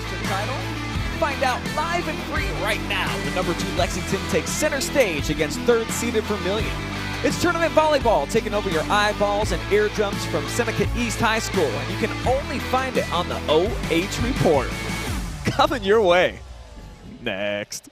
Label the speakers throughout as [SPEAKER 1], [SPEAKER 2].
[SPEAKER 1] Western title? Find out live and free right now when number 2 Lexington takes center stage against third-seeded Vermillion. It's tournament volleyball taking over your eyeballs and eardrums from Seneca East High School, and you can only find it on the OH Report. Coming your way. Next.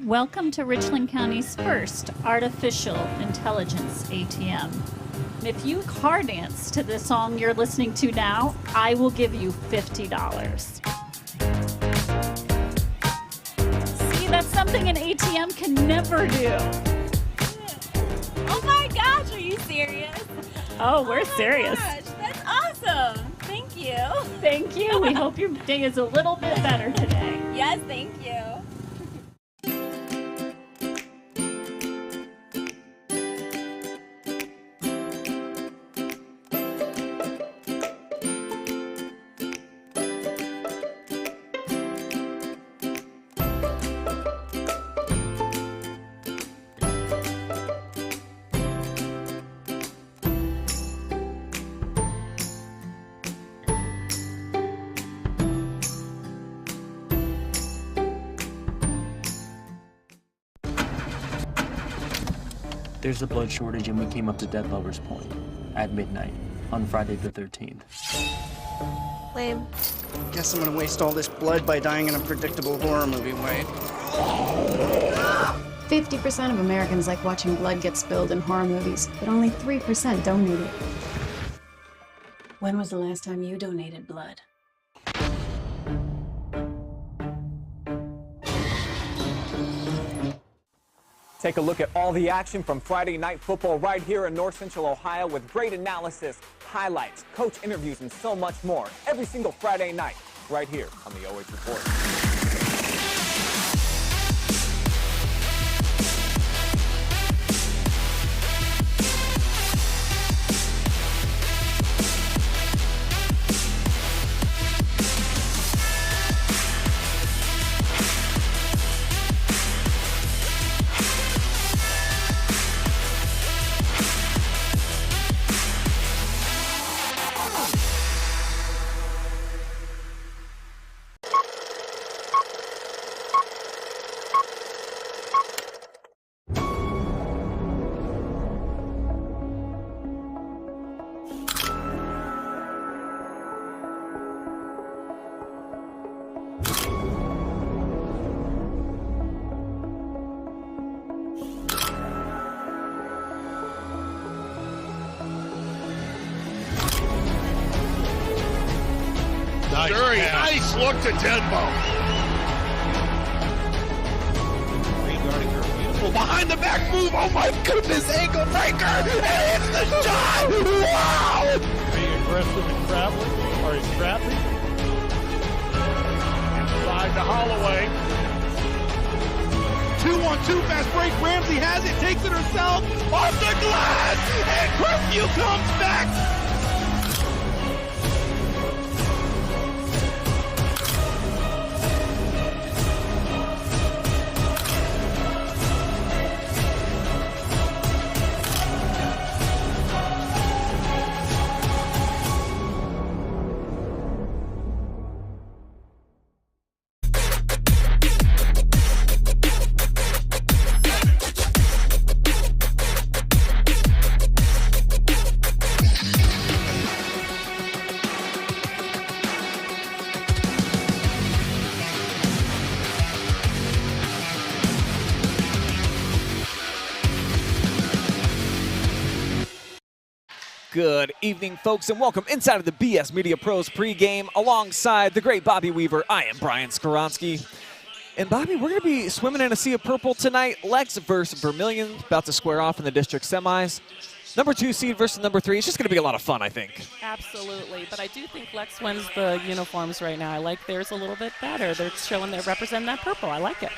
[SPEAKER 2] Welcome to Richland County's first artificial intelligence ATM. If you car dance to the song you're listening to now, I will give you $50. See, that's something an ATM can never do.
[SPEAKER 3] Oh my gosh, are you serious?
[SPEAKER 2] Oh, we're serious.
[SPEAKER 3] Gosh, that's awesome. Thank you.
[SPEAKER 2] Thank you. We hope your day is a little bit better today.
[SPEAKER 3] Yes, thank you.
[SPEAKER 4] There's a blood shortage and we came up to Dead Lover's Point at midnight on Friday the 13th.
[SPEAKER 5] Lame.
[SPEAKER 6] Guess I'm gonna waste all this blood by dying in a predictable horror movie way.
[SPEAKER 7] 50% of Americans like watching blood get spilled in horror movies, but only 3% donate it. When was the last time you donated blood?
[SPEAKER 8] Take a look at all the action from Friday Night Football right here in North Central Ohio with great analysis, highlights, coach interviews, and so much more every single Friday night right here on the OH Report.
[SPEAKER 9] Nice look to Denbo. Beautiful behind the back move. Oh my goodness, ankle breaker. And it's the shot. Wow.
[SPEAKER 10] Are you aggressive and traveling? Are you trapping? Inside to Holloway.
[SPEAKER 9] 2-1-2 fast break. Ramsey has it, takes it herself. Off the glass. And Crestview comes back.
[SPEAKER 1] Good evening, folks, and welcome inside of the BS Media Pros pregame. Alongside the great Bobbi Weaver, I am Brian Skowronski. And Bobby, we're going to be swimming in a sea of purple tonight. Lex versus Vermillion, about to square off in the district semis. Number 2 seed versus number 3. It's just going to be a lot of fun, I think.
[SPEAKER 11] Absolutely, but I do think Lex wins the uniforms right now. I like theirs a little bit better. They're showing they represent that purple. I like it.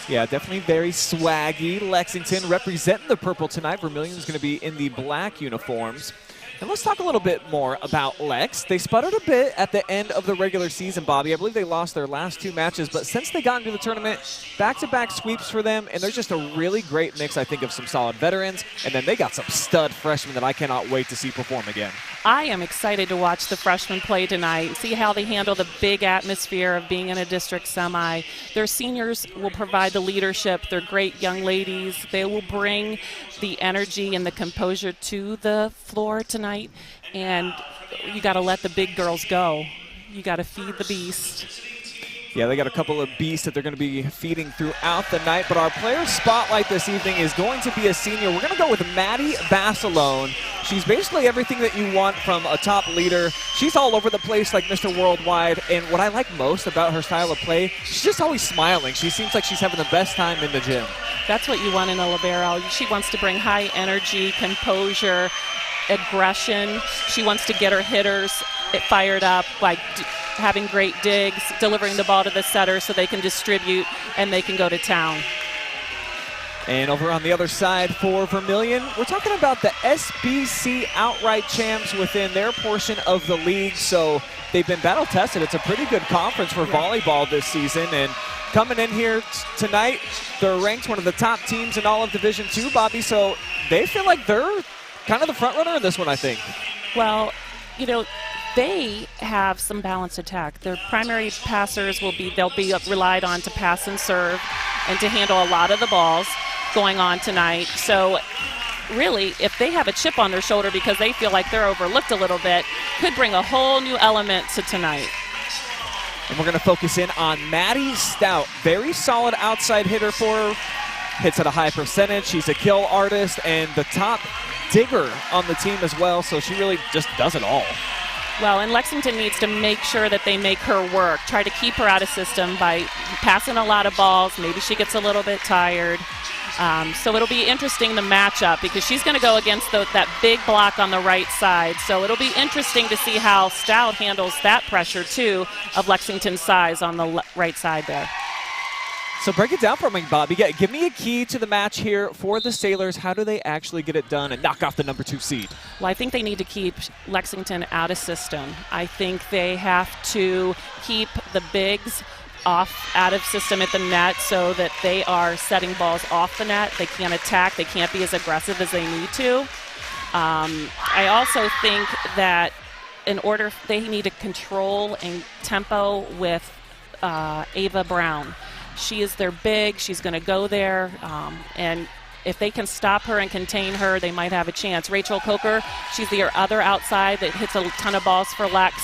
[SPEAKER 1] Yeah, definitely very swaggy. Lexington representing the purple tonight. Vermillion is going to be in the black uniforms. And let's talk a little bit more about Lex. They sputtered a bit at the end of the regular season, Bobby. I believe they lost their last 2 matches, but since they got into the tournament, back-to-back sweeps for them, and they're just a really great mix, I think, of some solid veterans, and then they got some stud freshmen that I cannot wait to see perform again.
[SPEAKER 11] I am excited to watch the freshmen play tonight and see how they handle the big atmosphere of being in a district semi. Their seniors will provide the leadership. They're great young ladies. They will bring the energy and the composure to the floor tonight, and you got to let the big girls go. You got to feed the beast.
[SPEAKER 1] Yeah, they got a couple of beasts that they're going to be feeding throughout the night, but our player spotlight this evening is going to be a senior. We're going to go with Maddie Basilone. She's basically everything that you want from a top leader. She's all over the place like Mr. Worldwide, and what I like most about her style of play, she's just always smiling. She seems like she's having the best time in the gym.
[SPEAKER 11] That's what you want in a libero. She wants to bring high energy, composure, aggression. She wants to get her hitters fired up by having great digs, delivering the ball to the setter so they can distribute and they can go to town.
[SPEAKER 1] And over on the other side for Vermillion, we're talking about the SBC outright champs within their portion of the league. So they've been battle tested. It's a pretty good conference for volleyball this season. And coming in here tonight, they're ranked one of the top teams in all of Division II, Bobby. So they feel like they're kind of the front runner in this one, I think.
[SPEAKER 11] Well, you know, they have some balanced attack. Their primary passers they'll be relied on to pass and serve and to handle a lot of the balls going on tonight. So really, if they have a chip on their shoulder because they feel like they're overlooked a little bit, could bring a whole new element to tonight.
[SPEAKER 1] And we're going to focus in on Maddie Stout. Very solid outside hitter for her. Hits at a high percentage. She's a kill artist and the top digger on the team as well, so she really just does it all.
[SPEAKER 11] Well, and Lexington needs to make sure that they make her work. Try to keep her out of system by passing a lot of balls. Maybe she gets a little bit tired. So it'll be interesting, the matchup, because she's going to go against that big block on the right side. So it'll be interesting to see how Stout handles that pressure, too, of Lexington's size on the right side there.
[SPEAKER 1] So break it down for me, Bobby. Give me a key to the match here for the Sailors. How do they actually get it done and knock off the number 2 seed?
[SPEAKER 11] Well, I think they need to keep Lexington out of system. I think they have to keep the bigs out of system at the net so that they are setting balls off the net. They can't attack. They can't be as aggressive as they need to. I also think that they need to control and tempo with Ava Brown. She is their big. She's going to go there. And if they can stop her and contain her, they might have a chance. Rachel Coker, she's the other outside that hits a ton of balls for Lex.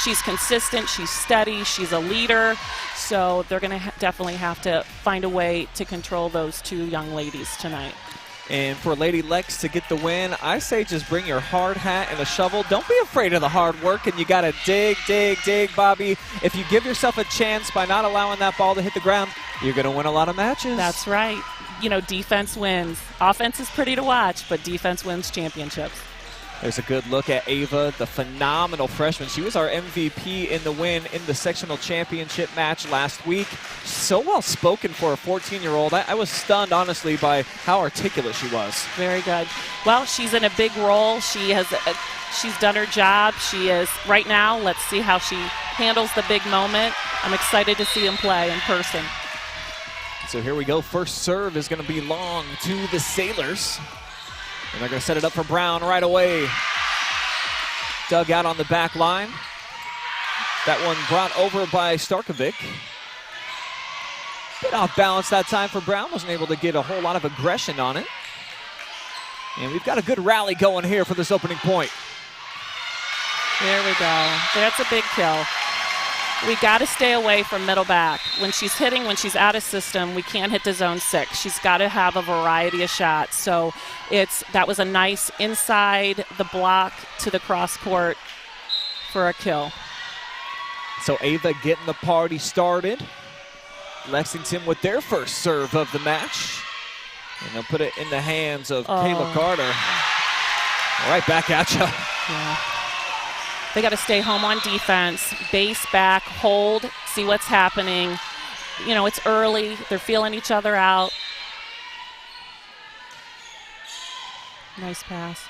[SPEAKER 11] She's consistent. She's steady. She's a leader. So they're going to definitely have to find a way to control those 2 young ladies tonight.
[SPEAKER 1] And for Lady Lex to get the win, I say just bring your hard hat and a shovel. Don't be afraid of the hard work, and you got to dig, Bobby. If you give yourself a chance by not allowing that ball to hit the ground, you're going to win a lot of matches.
[SPEAKER 11] That's right. You know, defense wins. Offense is pretty to watch, but defense wins championships.
[SPEAKER 1] There's a good look at Ava, the phenomenal freshman. She was our MVP in the win in the sectional championship match last week. So well spoken for a 14-year-old. I was stunned, honestly, by how articulate she was.
[SPEAKER 11] Very good. Well, she's in a big role. She's done her job. She is right now. Let's see how she handles the big moment. I'm excited to see them play in person.
[SPEAKER 1] So here we go. First serve is going to be long to the Sailors. And they're going to set it up for Brown right away. Dug out on the back line. That one brought over by Starkovic. Bit off balance that time for Brown. Wasn't able to get a whole lot of aggression on it. And we've got a good rally going here for this opening point.
[SPEAKER 11] There we go. That's a big kill. We got to stay away from middle back. When she's hitting, when she's out of system, we can't hit the zone 6. She's got to have a variety of shots. So that was a nice inside the block to the cross court for a kill.
[SPEAKER 1] So Ava getting the party started. Lexington with their first serve of the match. And they'll put it in the hands of Kayla Carter. Right back at you.
[SPEAKER 11] Yeah. They got to stay home on defense, base back, hold, see what's happening. You know, it's early. They're feeling each other out. Nice pass.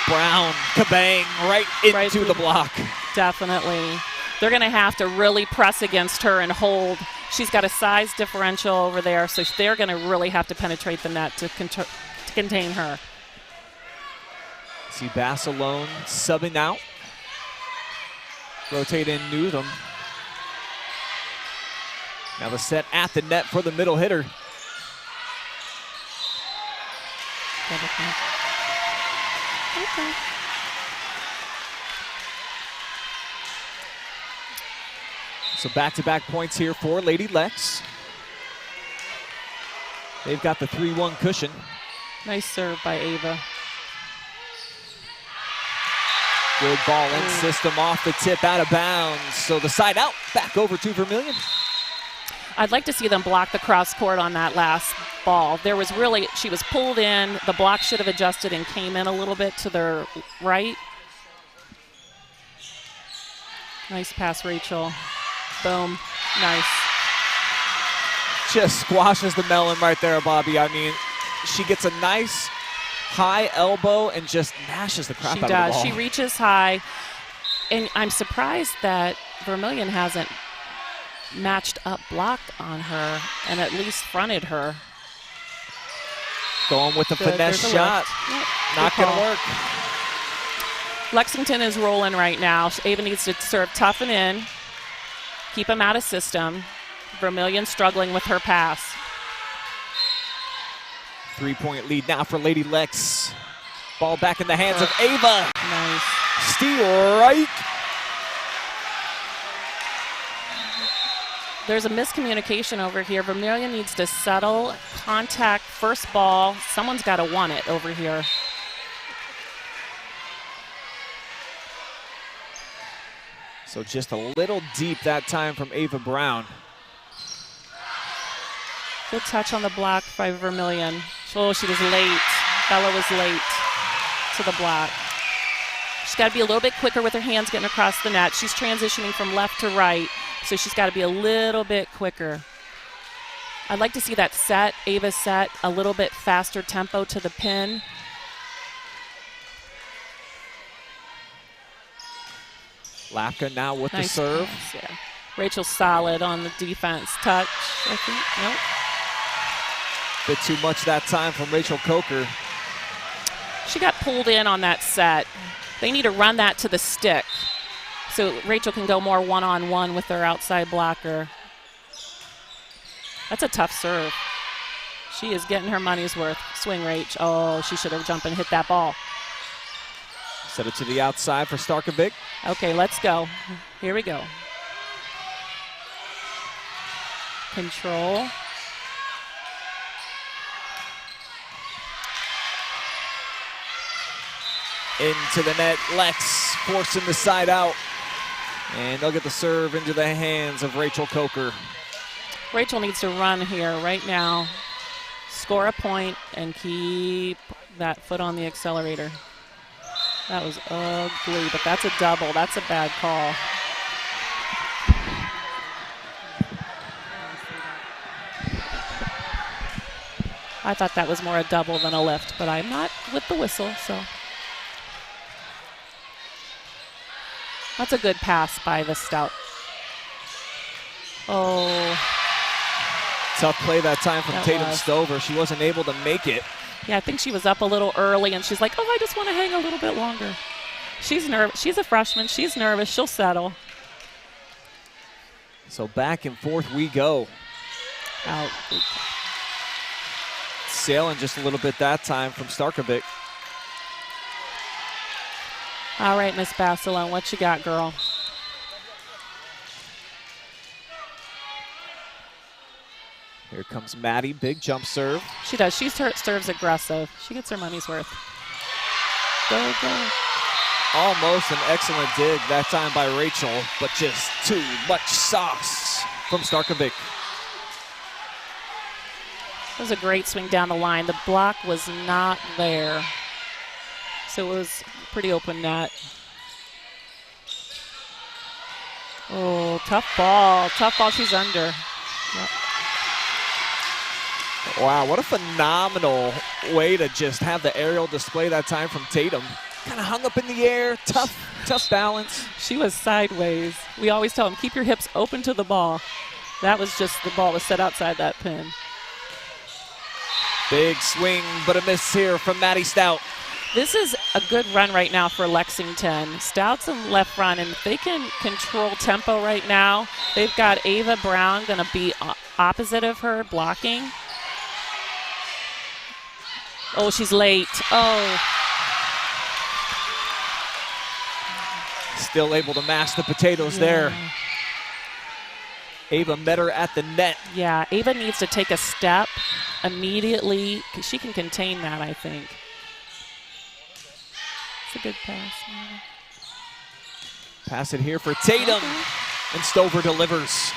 [SPEAKER 1] Brown, kabang, right into the block.
[SPEAKER 11] Definitely. They're going to have to really press against her and hold. She's got a size differential over there, so they're going to really have to penetrate the net to contain her.
[SPEAKER 1] See Basilone subbing out. Rotate in Newtham. Now the set at the net for the middle hitter.
[SPEAKER 11] Okay.
[SPEAKER 1] So back-to-back points here for Lady Lex. They've got the 3-1 cushion.
[SPEAKER 11] Nice serve by Ava.
[SPEAKER 1] Good ball in system off the tip, out of bounds. So the side out, back over to Vermillion.
[SPEAKER 11] I'd like to see them block the cross court on that last ball. There was really, she was pulled in. The block should have adjusted and came in a little bit to their right. Nice pass, Rachel. Boom. Nice.
[SPEAKER 1] Just squashes the melon right there, Bobby. I mean, she gets a nice high elbow and just mashes the crap out of the ball.
[SPEAKER 11] She reaches high. And I'm surprised that Vermillion hasn't matched up block on her and at least fronted her.
[SPEAKER 1] Going with the finesse shot.
[SPEAKER 11] Yep.
[SPEAKER 1] Not going to work.
[SPEAKER 11] Lexington is rolling right now. Ava needs to serve tough and in. Keep them out of system. Vermillion struggling with her pass.
[SPEAKER 1] 3-point lead now for Lady Lex. Ball back in the hands of Ava.
[SPEAKER 11] Nice.
[SPEAKER 1] Steal right.
[SPEAKER 11] There's a miscommunication over here. Vermillion needs to settle, contact, first ball. Someone's got to want it over here.
[SPEAKER 1] So just a little deep that time from Ava Brown.
[SPEAKER 11] Good touch on the block by Vermillion. Oh, she was late. Bella was late to the block. She's got to be a little bit quicker with her hands getting across the net. She's transitioning from left to right, so she's got to be a little bit quicker. I'd like to see that set, Ava set, a little bit faster tempo to the pin.
[SPEAKER 1] Lapka now with
[SPEAKER 11] Nice
[SPEAKER 1] the serve.
[SPEAKER 11] pass, yeah. Rachel's solid on the defense. Touch, I think. Nope.
[SPEAKER 1] Bit too much that time from Rachel Coker.
[SPEAKER 11] She got pulled in on that set. They need to run that to the stick so Rachel can go more one-on-one with their outside blocker. That's a tough serve. She is getting her money's worth. Swing, Rach. Oh, she should have jumped and hit that ball.
[SPEAKER 1] Set it to the outside for Starkovic.
[SPEAKER 11] Okay, let's go. Here we go. Control.
[SPEAKER 1] Into the net, Lex forcing the side out. And they'll get the serve into the hands of Rachel Coker.
[SPEAKER 11] Rachel needs to run here right now, score a point, and keep that foot on the accelerator. That was ugly, but that's a double. That's a bad call. I thought that was more a double than a lift, but I'm not with the whistle, so. That's a good pass by the Stout. Oh.
[SPEAKER 1] Tough play that time from Tatum Stover. She wasn't able to make it.
[SPEAKER 11] Yeah, I think she was up a little early, and she's like, oh, I just want to hang a little bit longer. She's nervous. She's a freshman. She's nervous. She'll settle.
[SPEAKER 1] So back and forth we go.
[SPEAKER 11] Out.
[SPEAKER 1] Sailing just a little bit that time from Starkovic.
[SPEAKER 11] All right, Miss Basilone, what you got, girl?
[SPEAKER 1] Here comes Maddie, big jump serve.
[SPEAKER 11] She does. She serves aggressive. She gets her money's worth. Go, go.
[SPEAKER 1] Almost an excellent dig that time by Rachel, but just too much sauce from Starkovic.
[SPEAKER 11] It was a great swing down the line. The block was not there. So it was pretty open net. Oh, tough ball. Tough ball. She's under. Yep.
[SPEAKER 1] Wow, what a phenomenal way to just have the aerial display that time from Tatum. Kind of hung up in the air, tough balance.
[SPEAKER 11] She was sideways. We always tell them, keep your hips open to the ball. That was just, the ball was set outside that pin.
[SPEAKER 1] Big swing, but a miss here from Maddie Stout.
[SPEAKER 11] This is a good run right now for Lexington. Stout's in left front, and if they can control tempo right now, they've got Ava Brown going to be opposite of her, blocking. Oh, she's late. Oh.
[SPEAKER 1] Still able to mash the potatoes there. Ava met her at the net.
[SPEAKER 11] Yeah, Ava needs to take a step immediately. She can contain that, I think. It's a good pass.
[SPEAKER 1] Pass it here for Tatum. And Stover delivers.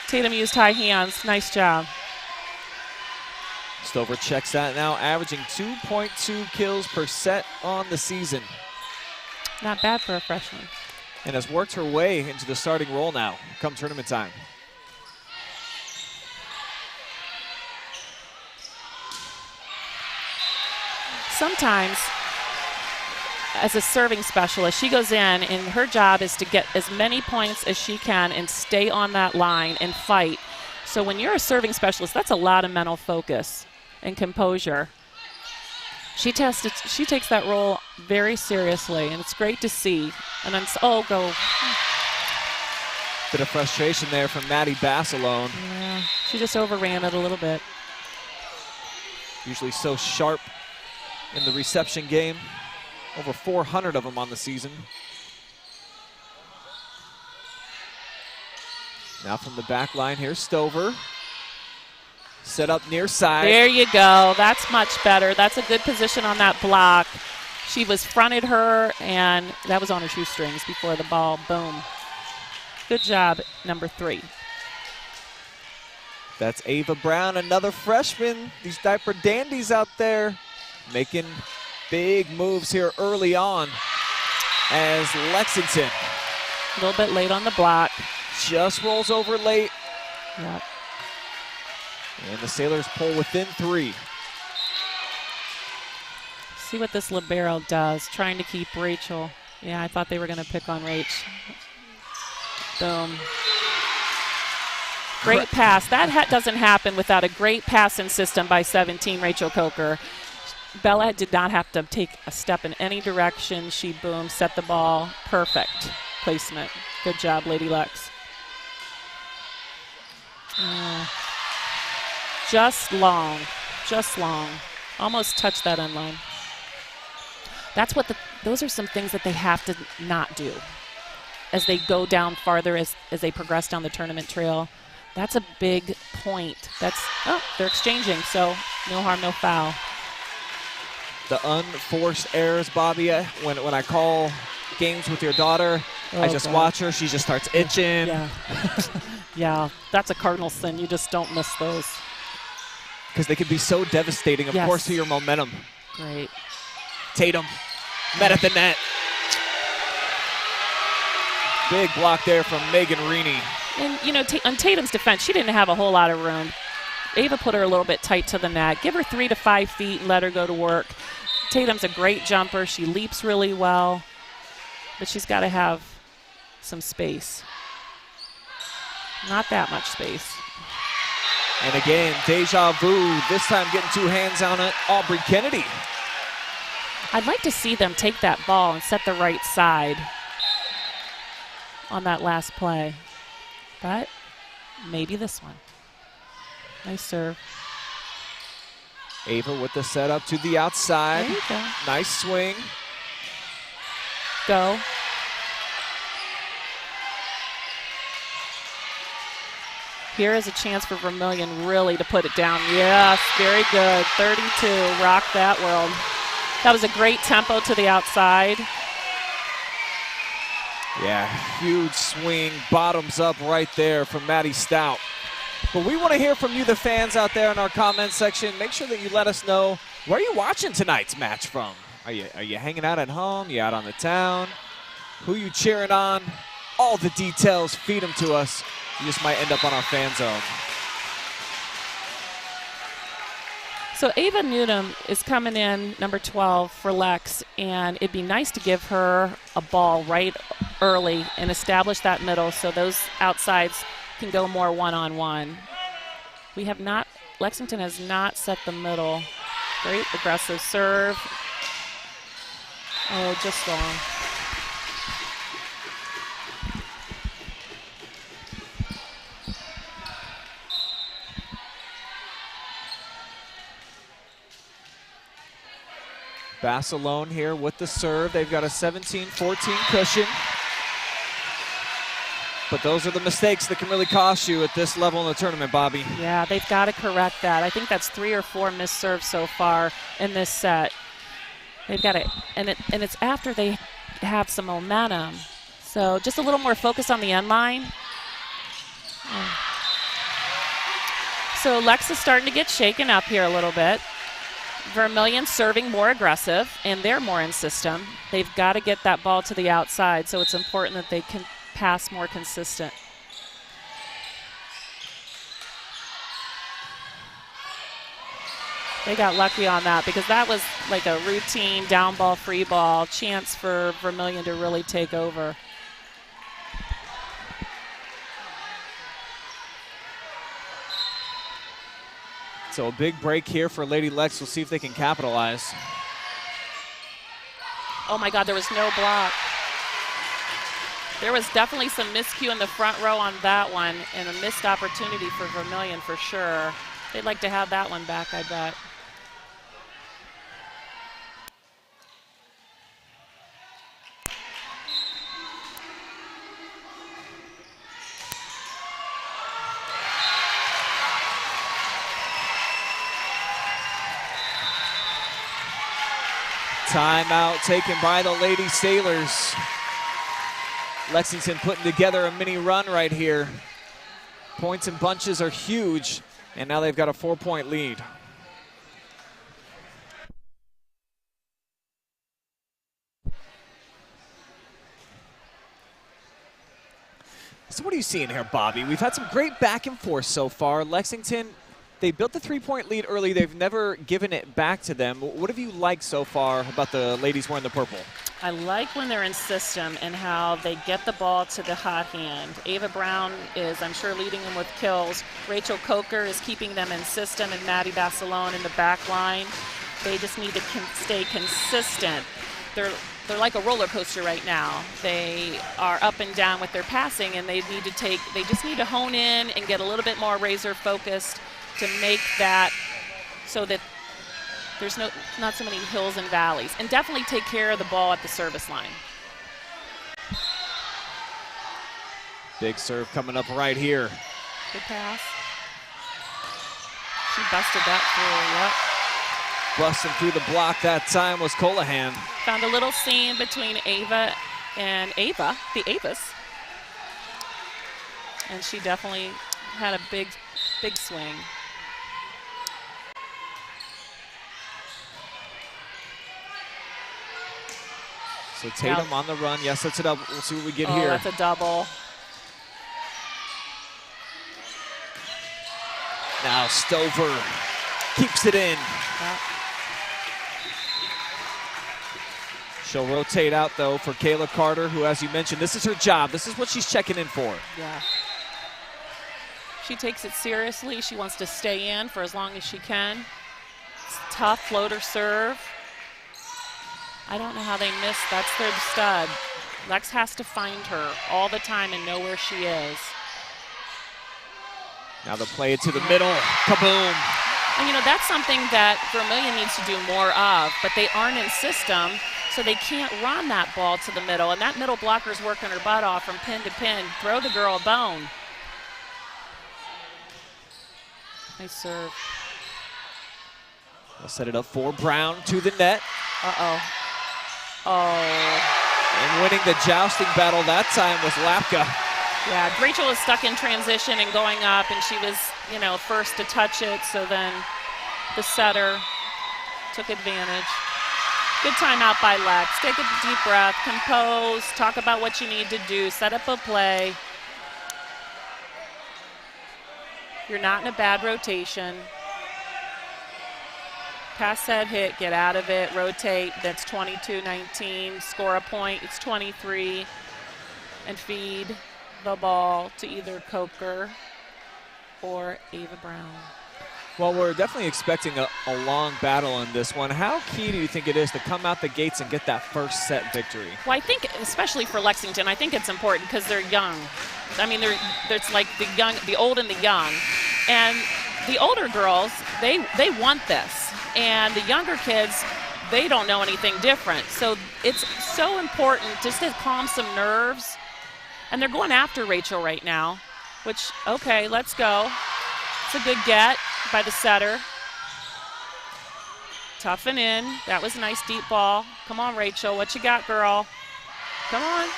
[SPEAKER 11] Tatum used high hands. Nice job.
[SPEAKER 1] Stover checks that now, averaging 2.2 kills per set on the season.
[SPEAKER 11] Not bad for a freshman.
[SPEAKER 1] And has worked her way into the starting role now, come tournament time.
[SPEAKER 11] Sometimes, as a serving specialist, she goes in and her job is to get as many points as she can and stay on that line and fight. So when you're a serving specialist, that's a lot of mental focus and composure. She takes that role very seriously, and it's great to see. And then, go.
[SPEAKER 1] Bit of frustration there from Maddie Basilone.
[SPEAKER 11] Yeah, she just overran it a little bit.
[SPEAKER 1] Usually so sharp in the reception game. Over 400 of them on the season. Now from the back line, here's Stover. Set up near side.
[SPEAKER 11] There you go. That's much better. That's a good position on that block. She was fronted her, and that was on her shoestrings before the ball. Boom. Good job, number 3.
[SPEAKER 1] That's Ava Brown, another freshman. These diaper dandies out there making big moves here early on as Lexington.
[SPEAKER 11] A little bit late on the block.
[SPEAKER 1] Just rolls over late.
[SPEAKER 11] Yep.
[SPEAKER 1] And the Sailors pull within 3.
[SPEAKER 11] See what this libero does, trying to keep Rachel. Yeah, I thought they were going to pick on Rach. Boom. Great pass. That doesn't happen without a great passing system by 17, Rachel Coker. Bella did not have to take a step in any direction. She, boom, set the ball. Perfect placement. Good job, Lady Lex. Just long. Almost touched that end line. That's what those are some things that they have to not do as they go down farther, as they progress down the tournament trail. That's a big point. They're exchanging, so no harm, no foul.
[SPEAKER 1] The unforced errors, Bobby, when I call games with your daughter, I just watch her. She just starts itching.
[SPEAKER 11] Yeah. Yeah, that's a cardinal sin. You just don't miss those.
[SPEAKER 1] Because they can be so devastating, of course, to your momentum.
[SPEAKER 11] Great.
[SPEAKER 1] Tatum met at the net. Big block there from Megan Reaney.
[SPEAKER 11] And, on Tatum's defense, she didn't have a whole lot of room. Ava put her a little bit tight to the net. Give her 3 to 5 feet and let her go to work. Tatum's a great jumper. She leaps really well. But she's got to have some space. Not that much space.
[SPEAKER 1] And again, deja vu. This time getting 2 hands on it. Aubrey Kennedy.
[SPEAKER 11] I'd like to see them take that ball and set the right side on that last play. But maybe this one. Nice serve.
[SPEAKER 1] Ava with the setup to the outside.
[SPEAKER 11] There you go.
[SPEAKER 1] Nice swing.
[SPEAKER 11] Go. Here is a chance for Vermillion really to put it down. Yes, very good. 32, rock that world. That was a great tempo to the outside.
[SPEAKER 1] Yeah, huge swing, bottoms up right there from Maddie Stout. But we want to hear from you, the fans out there in our comment section. Make sure that you let us know, where are you watching tonight's match from? Are you hanging out at home? You out on the town? Who you cheering on? All the details, feed them to us. You just might end up on our fan zone.
[SPEAKER 11] So Ava Newton is coming in, number 12 for Lex, and it'd be nice to give her a ball right early and establish that middle so those outsides can go more one-on-one. We have not, Lexington has not set the middle. Great aggressive serve. Oh, just long.
[SPEAKER 1] Basilone here with the serve. They've got a 17-14 cushion. But those are the mistakes that can really cost you at this level in the tournament, Bobby.
[SPEAKER 11] Yeah, they've got to correct that. I think that's 3 or 4 missed serves so far in this set. They've got to, and it's after they have some momentum. So just a little more focus on the end line. So Lex is starting to get shaken up here a little bit. Vermillion serving more aggressive, and they're more in system. They've got to get that ball to the outside, so it's important that they can pass more consistent. They got lucky on that because that was like a routine down ball, free ball, chance for Vermillion to really take over.
[SPEAKER 1] So a big break here for Lady Lex. We'll see if they can capitalize.
[SPEAKER 11] Oh my God, there was no block. There was definitely some miscue in the front row on that one and a missed opportunity for Vermillion for sure. They'd like to have that one back, I bet.
[SPEAKER 1] Timeout taken by the Lady Sailors. Lexington putting together a mini run right here. Points and bunches are huge, and now they've got a 4-point lead. So what are you seeing here, Bobby? We've had some great back and forth so far. Lexington, they built the 3-point lead early. They've never given it back to them. What have you liked so far about the ladies wearing the purple?
[SPEAKER 11] I like when they're in system and how they get the ball to the hot hand. Ava Brown is, I'm sure, leading them with kills. Rachel Coker is keeping them in system, and Maddie Basilone in the back line. They just need to stay consistent. They're like a roller coaster right now. They are up and down with their passing, and they just need to hone in and get a little bit more razor focused to make that so that there's not so many hills and valleys. And definitely take care of the ball at the service line.
[SPEAKER 1] Big serve coming up right here.
[SPEAKER 11] Good pass. She busted that through, yep.
[SPEAKER 1] Busting through the block that time was Colahan.
[SPEAKER 11] Found a little seam between Ava and Ava, the Avas. And she definitely had a big swing.
[SPEAKER 1] So Tatum on the run. Yes, that's it up. We'll see what we get here.
[SPEAKER 11] That's a double.
[SPEAKER 1] Now Stover keeps it in.
[SPEAKER 11] Yep.
[SPEAKER 1] She'll rotate out, though, for Kayla Carter, who, as you mentioned, this is her job. This is what she's checking in for.
[SPEAKER 11] Yeah. She takes it seriously. She wants to stay in for as long as she can. It's tough floater serve. I don't know how they missed. That's their stud. Lex has to find her all the time and know where she is.
[SPEAKER 1] Now the play to the middle. Kaboom.
[SPEAKER 11] And, you know, that's something that Vermillion needs to do more of, but they aren't in system, so they can't run that ball to the middle. And that middle blocker's working her butt off from pin to pin. Throw the girl a bone. Nice serve.
[SPEAKER 1] We'll set it up for Brown to the net.
[SPEAKER 11] Uh-oh. Oh.
[SPEAKER 1] And winning the jousting battle that time was Lapka.
[SPEAKER 11] Yeah, Rachel was stuck in transition and going up, and she was, you know, first to touch it, so then the setter took advantage. Good timeout by Lex. Take a deep breath, compose, talk about what you need to do, set up a play. You're not in a bad rotation. Pass set hit, get out of it, rotate. That's 22-19. Score a point, it's 23. And feed the ball to either Coker or Ava Brown.
[SPEAKER 1] Well, we're definitely expecting a long battle in this one. How key do you think it is to come out the gates and get that first set victory?
[SPEAKER 11] Well, I think, especially for Lexington, I think it's important because they're young. I mean, there's like the young, the old and the young. And the older girls, they want this. And the younger kids, they don't know anything different. So it's so important just to calm some nerves. And they're going after Rachel right now, which, okay, let's go. It's a good get by the setter. Toughen in. That was a nice deep ball. Come on, Rachel. What you got, girl? Come on.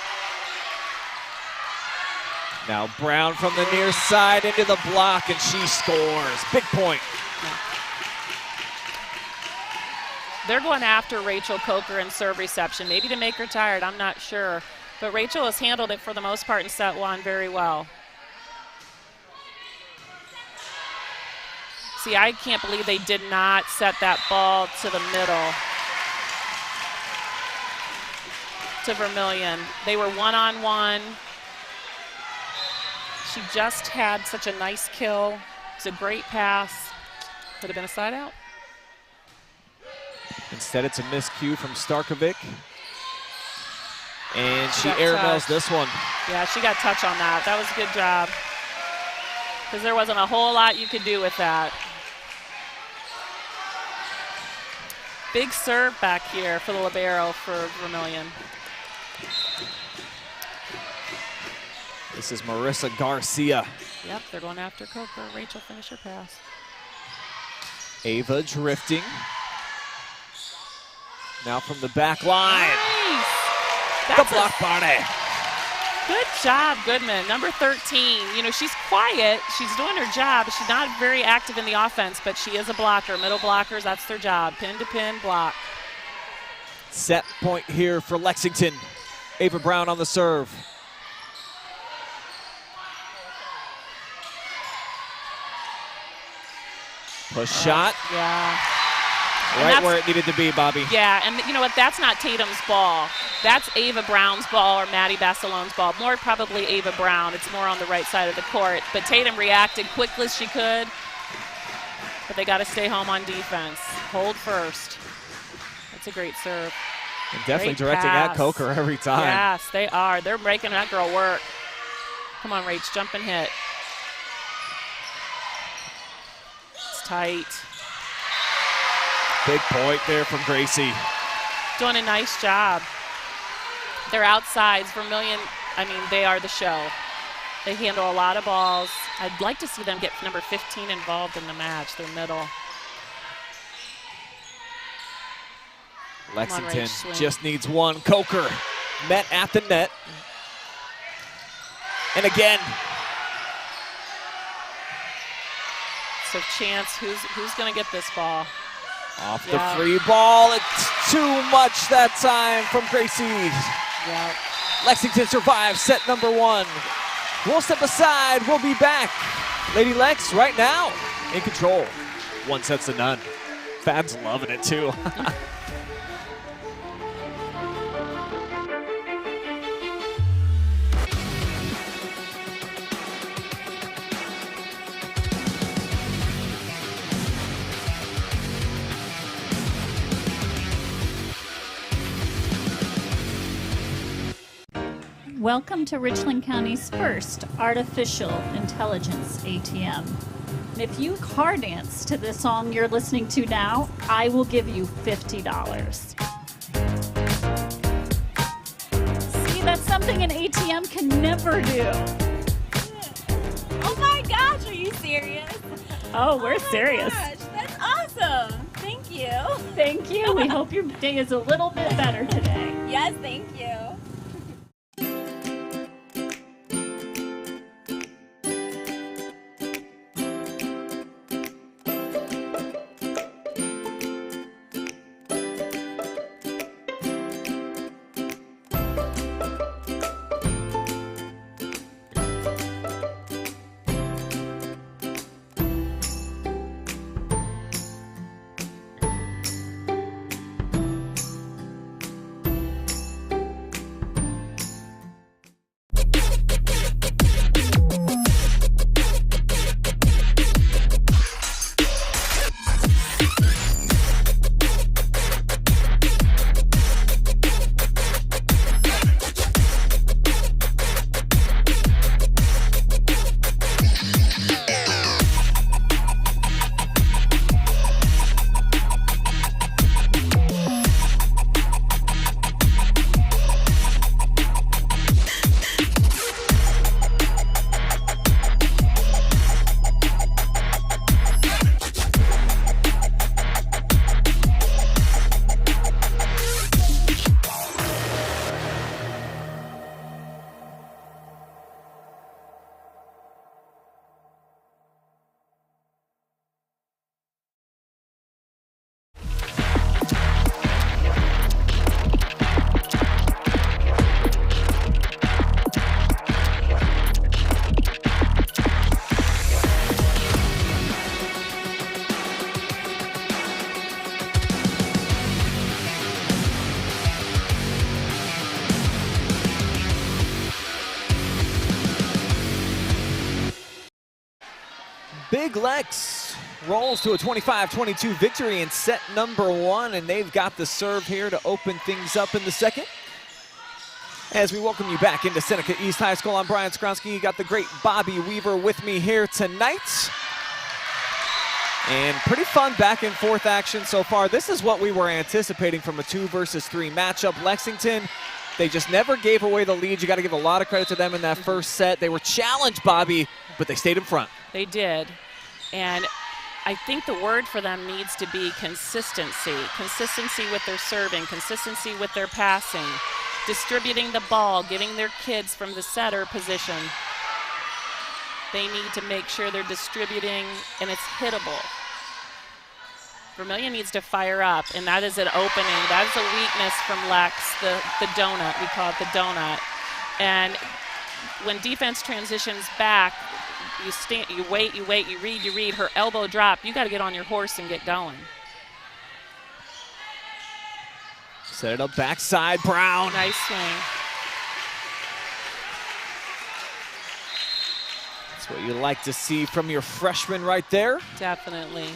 [SPEAKER 1] Now Brown from the near side into the block, and she scores. Big point.
[SPEAKER 11] They're going after Rachel Coker in serve reception, maybe to make her tired, I'm not sure. But Rachel has handled it for the most part in set one very well. See, I can't believe they did not set that ball to the middle to Vermillion. They were one-on-one. She just had such a nice kill. It's a great pass. Could have been a side out.
[SPEAKER 1] Instead, it's a miscue from Starkovic. And she
[SPEAKER 11] Got
[SPEAKER 1] airmails
[SPEAKER 11] touch.
[SPEAKER 1] this one.
[SPEAKER 11] Yeah, she got touch on that. That was a good job. Because there wasn't a whole lot you could do with that. Big serve back here for the libero for Vermillion.
[SPEAKER 1] This is Marissa Garcia.
[SPEAKER 11] Yep, they're going after Coker. Rachel, finish her pass.
[SPEAKER 1] Ava drifting. Now from the back line.
[SPEAKER 11] Nice.
[SPEAKER 1] The
[SPEAKER 11] That's
[SPEAKER 1] block body.
[SPEAKER 11] Good job, Goodman. Number 13. You know, she's quiet. She's doing her job. She's not very active in the offense, but she is a blocker. Middle blockers, that's their job. Pin to pin, block.
[SPEAKER 1] Set point here for Lexington. Ava Brown on the serve. Push shot.
[SPEAKER 11] Yeah.
[SPEAKER 1] Right where it needed to be, Bobby.
[SPEAKER 11] Yeah, and you know what? That's not Tatum's ball. That's Ava Brown's ball or Maddie Basilone's ball. More probably Ava Brown. It's more on the right side of the court. But Tatum reacted quickly as she could. But they got to stay home on defense. Hold first. That's a great serve.
[SPEAKER 1] And definitely
[SPEAKER 11] Great
[SPEAKER 1] directing
[SPEAKER 11] pass.
[SPEAKER 1] at Coker every time.
[SPEAKER 11] Yes, they are. They're making that girl work. Come on, Rach, jump and hit. It's tight.
[SPEAKER 1] Big point there from Gracie.
[SPEAKER 11] Doing a nice job. Their outsides, Vermillion, I mean, they are the show. They handle a lot of balls. I'd like to see them get number 15 involved in the match, their middle.
[SPEAKER 1] Lexington
[SPEAKER 11] Rach,
[SPEAKER 1] just needs one. Coker met at the net. And again.
[SPEAKER 11] So Chance, who's going to get this ball?
[SPEAKER 1] Off the free ball. It's too much that time from Gracie.
[SPEAKER 11] Yeah.
[SPEAKER 1] Lexington survives set number one. We'll step aside. We'll be back. Lady Lex right now in control. 1-0. Fans loving it too.
[SPEAKER 2] Welcome to Richland County's first artificial intelligence ATM. If you car dance to the song you're listening to now, I will give you $50. See, that's something an ATM can never do.
[SPEAKER 3] Oh my gosh, are you serious?
[SPEAKER 2] Oh, we're serious.
[SPEAKER 3] Gosh, that's awesome. Thank you.
[SPEAKER 2] Thank you. We hope your day is a little bit better today.
[SPEAKER 3] Yes, thank you.
[SPEAKER 1] Big Lex rolls to a 25-22 victory in set number 1, and they've got the serve here to open things up in the second. As we welcome you back into Seneca East High School, I'm Brian Skowronski. You got the great Bobbi Weaver with me here tonight. And pretty fun back and forth action so far. This is what we were anticipating from a 2 versus 3 matchup. Lexington, they just never gave away the lead. You got to give a lot of credit to them in that first set. They were challenged, Bobby, but they stayed in front.
[SPEAKER 11] They did. And I think the word for them needs to be consistency. Consistency with their serving, consistency with their passing, distributing the ball, getting their kids from the setter position. They need to make sure they're distributing and it's hittable. Vermillion needs to fire up, and that is an opening. That is a weakness from Lex, the donut. We call it the donut. And when defense transitions back, you stand, you wait, you read. Her elbow drop. You got to get on your horse and get going.
[SPEAKER 1] Set it up backside, Brown.
[SPEAKER 11] Nice swing.
[SPEAKER 1] That's what you like to see from your freshman right there.
[SPEAKER 11] Definitely.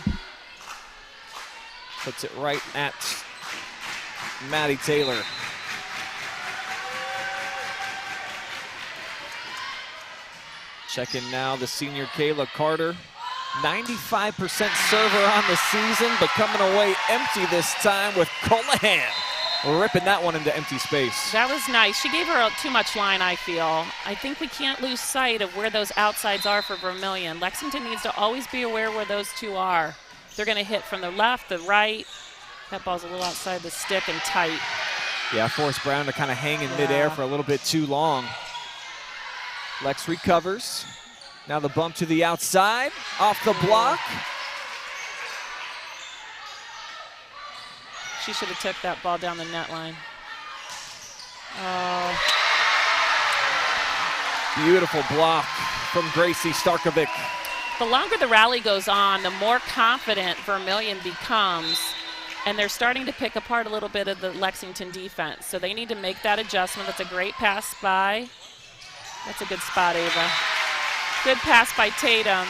[SPEAKER 1] Puts it right at Maddie Taylor. Checking now the senior Kayla Carter. 95% server on the season, but coming away empty this time with Colohan ripping that one into empty space.
[SPEAKER 11] That was nice. She gave her too much line, I feel. I think we can't lose sight of where those outsides are for Vermillion. Lexington needs to always be aware where those two are. They're going to hit from the left, the right. That ball's a little outside the stick and tight.
[SPEAKER 1] Yeah, forced Brown to kind of hang in midair for a little bit too long. Lex recovers. Now the bump to the outside, off the block.
[SPEAKER 11] She should have took that ball down the net line. Oh.
[SPEAKER 1] Beautiful block from Gracie Starkovic.
[SPEAKER 11] The longer the rally goes on, the more confident Vermillion becomes, and they're starting to pick apart a little bit of the Lexington defense. So they need to make that adjustment. That's a great pass by. That's a good spot, Ava. Good pass by Tatum.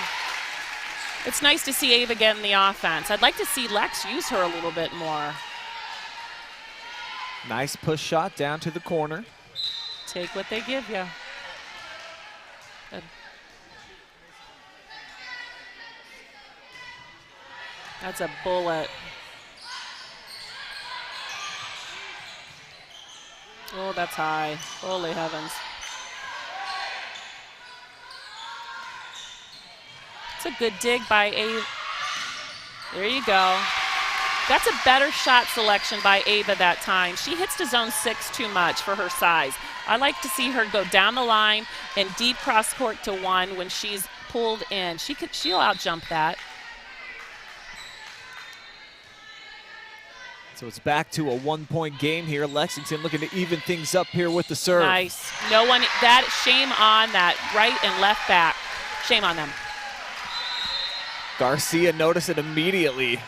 [SPEAKER 11] It's nice to see Ava get in the offense. I'd like to see Lex use her a little bit more.
[SPEAKER 1] Nice push shot down to the corner.
[SPEAKER 11] Take what they give you. Good. That's a bullet. Oh, that's high. Holy heavens. It's a good dig by Ava. There you go. That's a better shot selection by Ava that time. She hits to zone 6 too much for her size. I like to see her go down the line and deep cross court to 1 when she's pulled in. She'll out-jump that.
[SPEAKER 1] So it's back to a 1-point game here. Lexington looking to even things up here with the serve.
[SPEAKER 11] Nice. Shame on that right and left back. Shame on them.
[SPEAKER 1] Garcia noticed it immediately.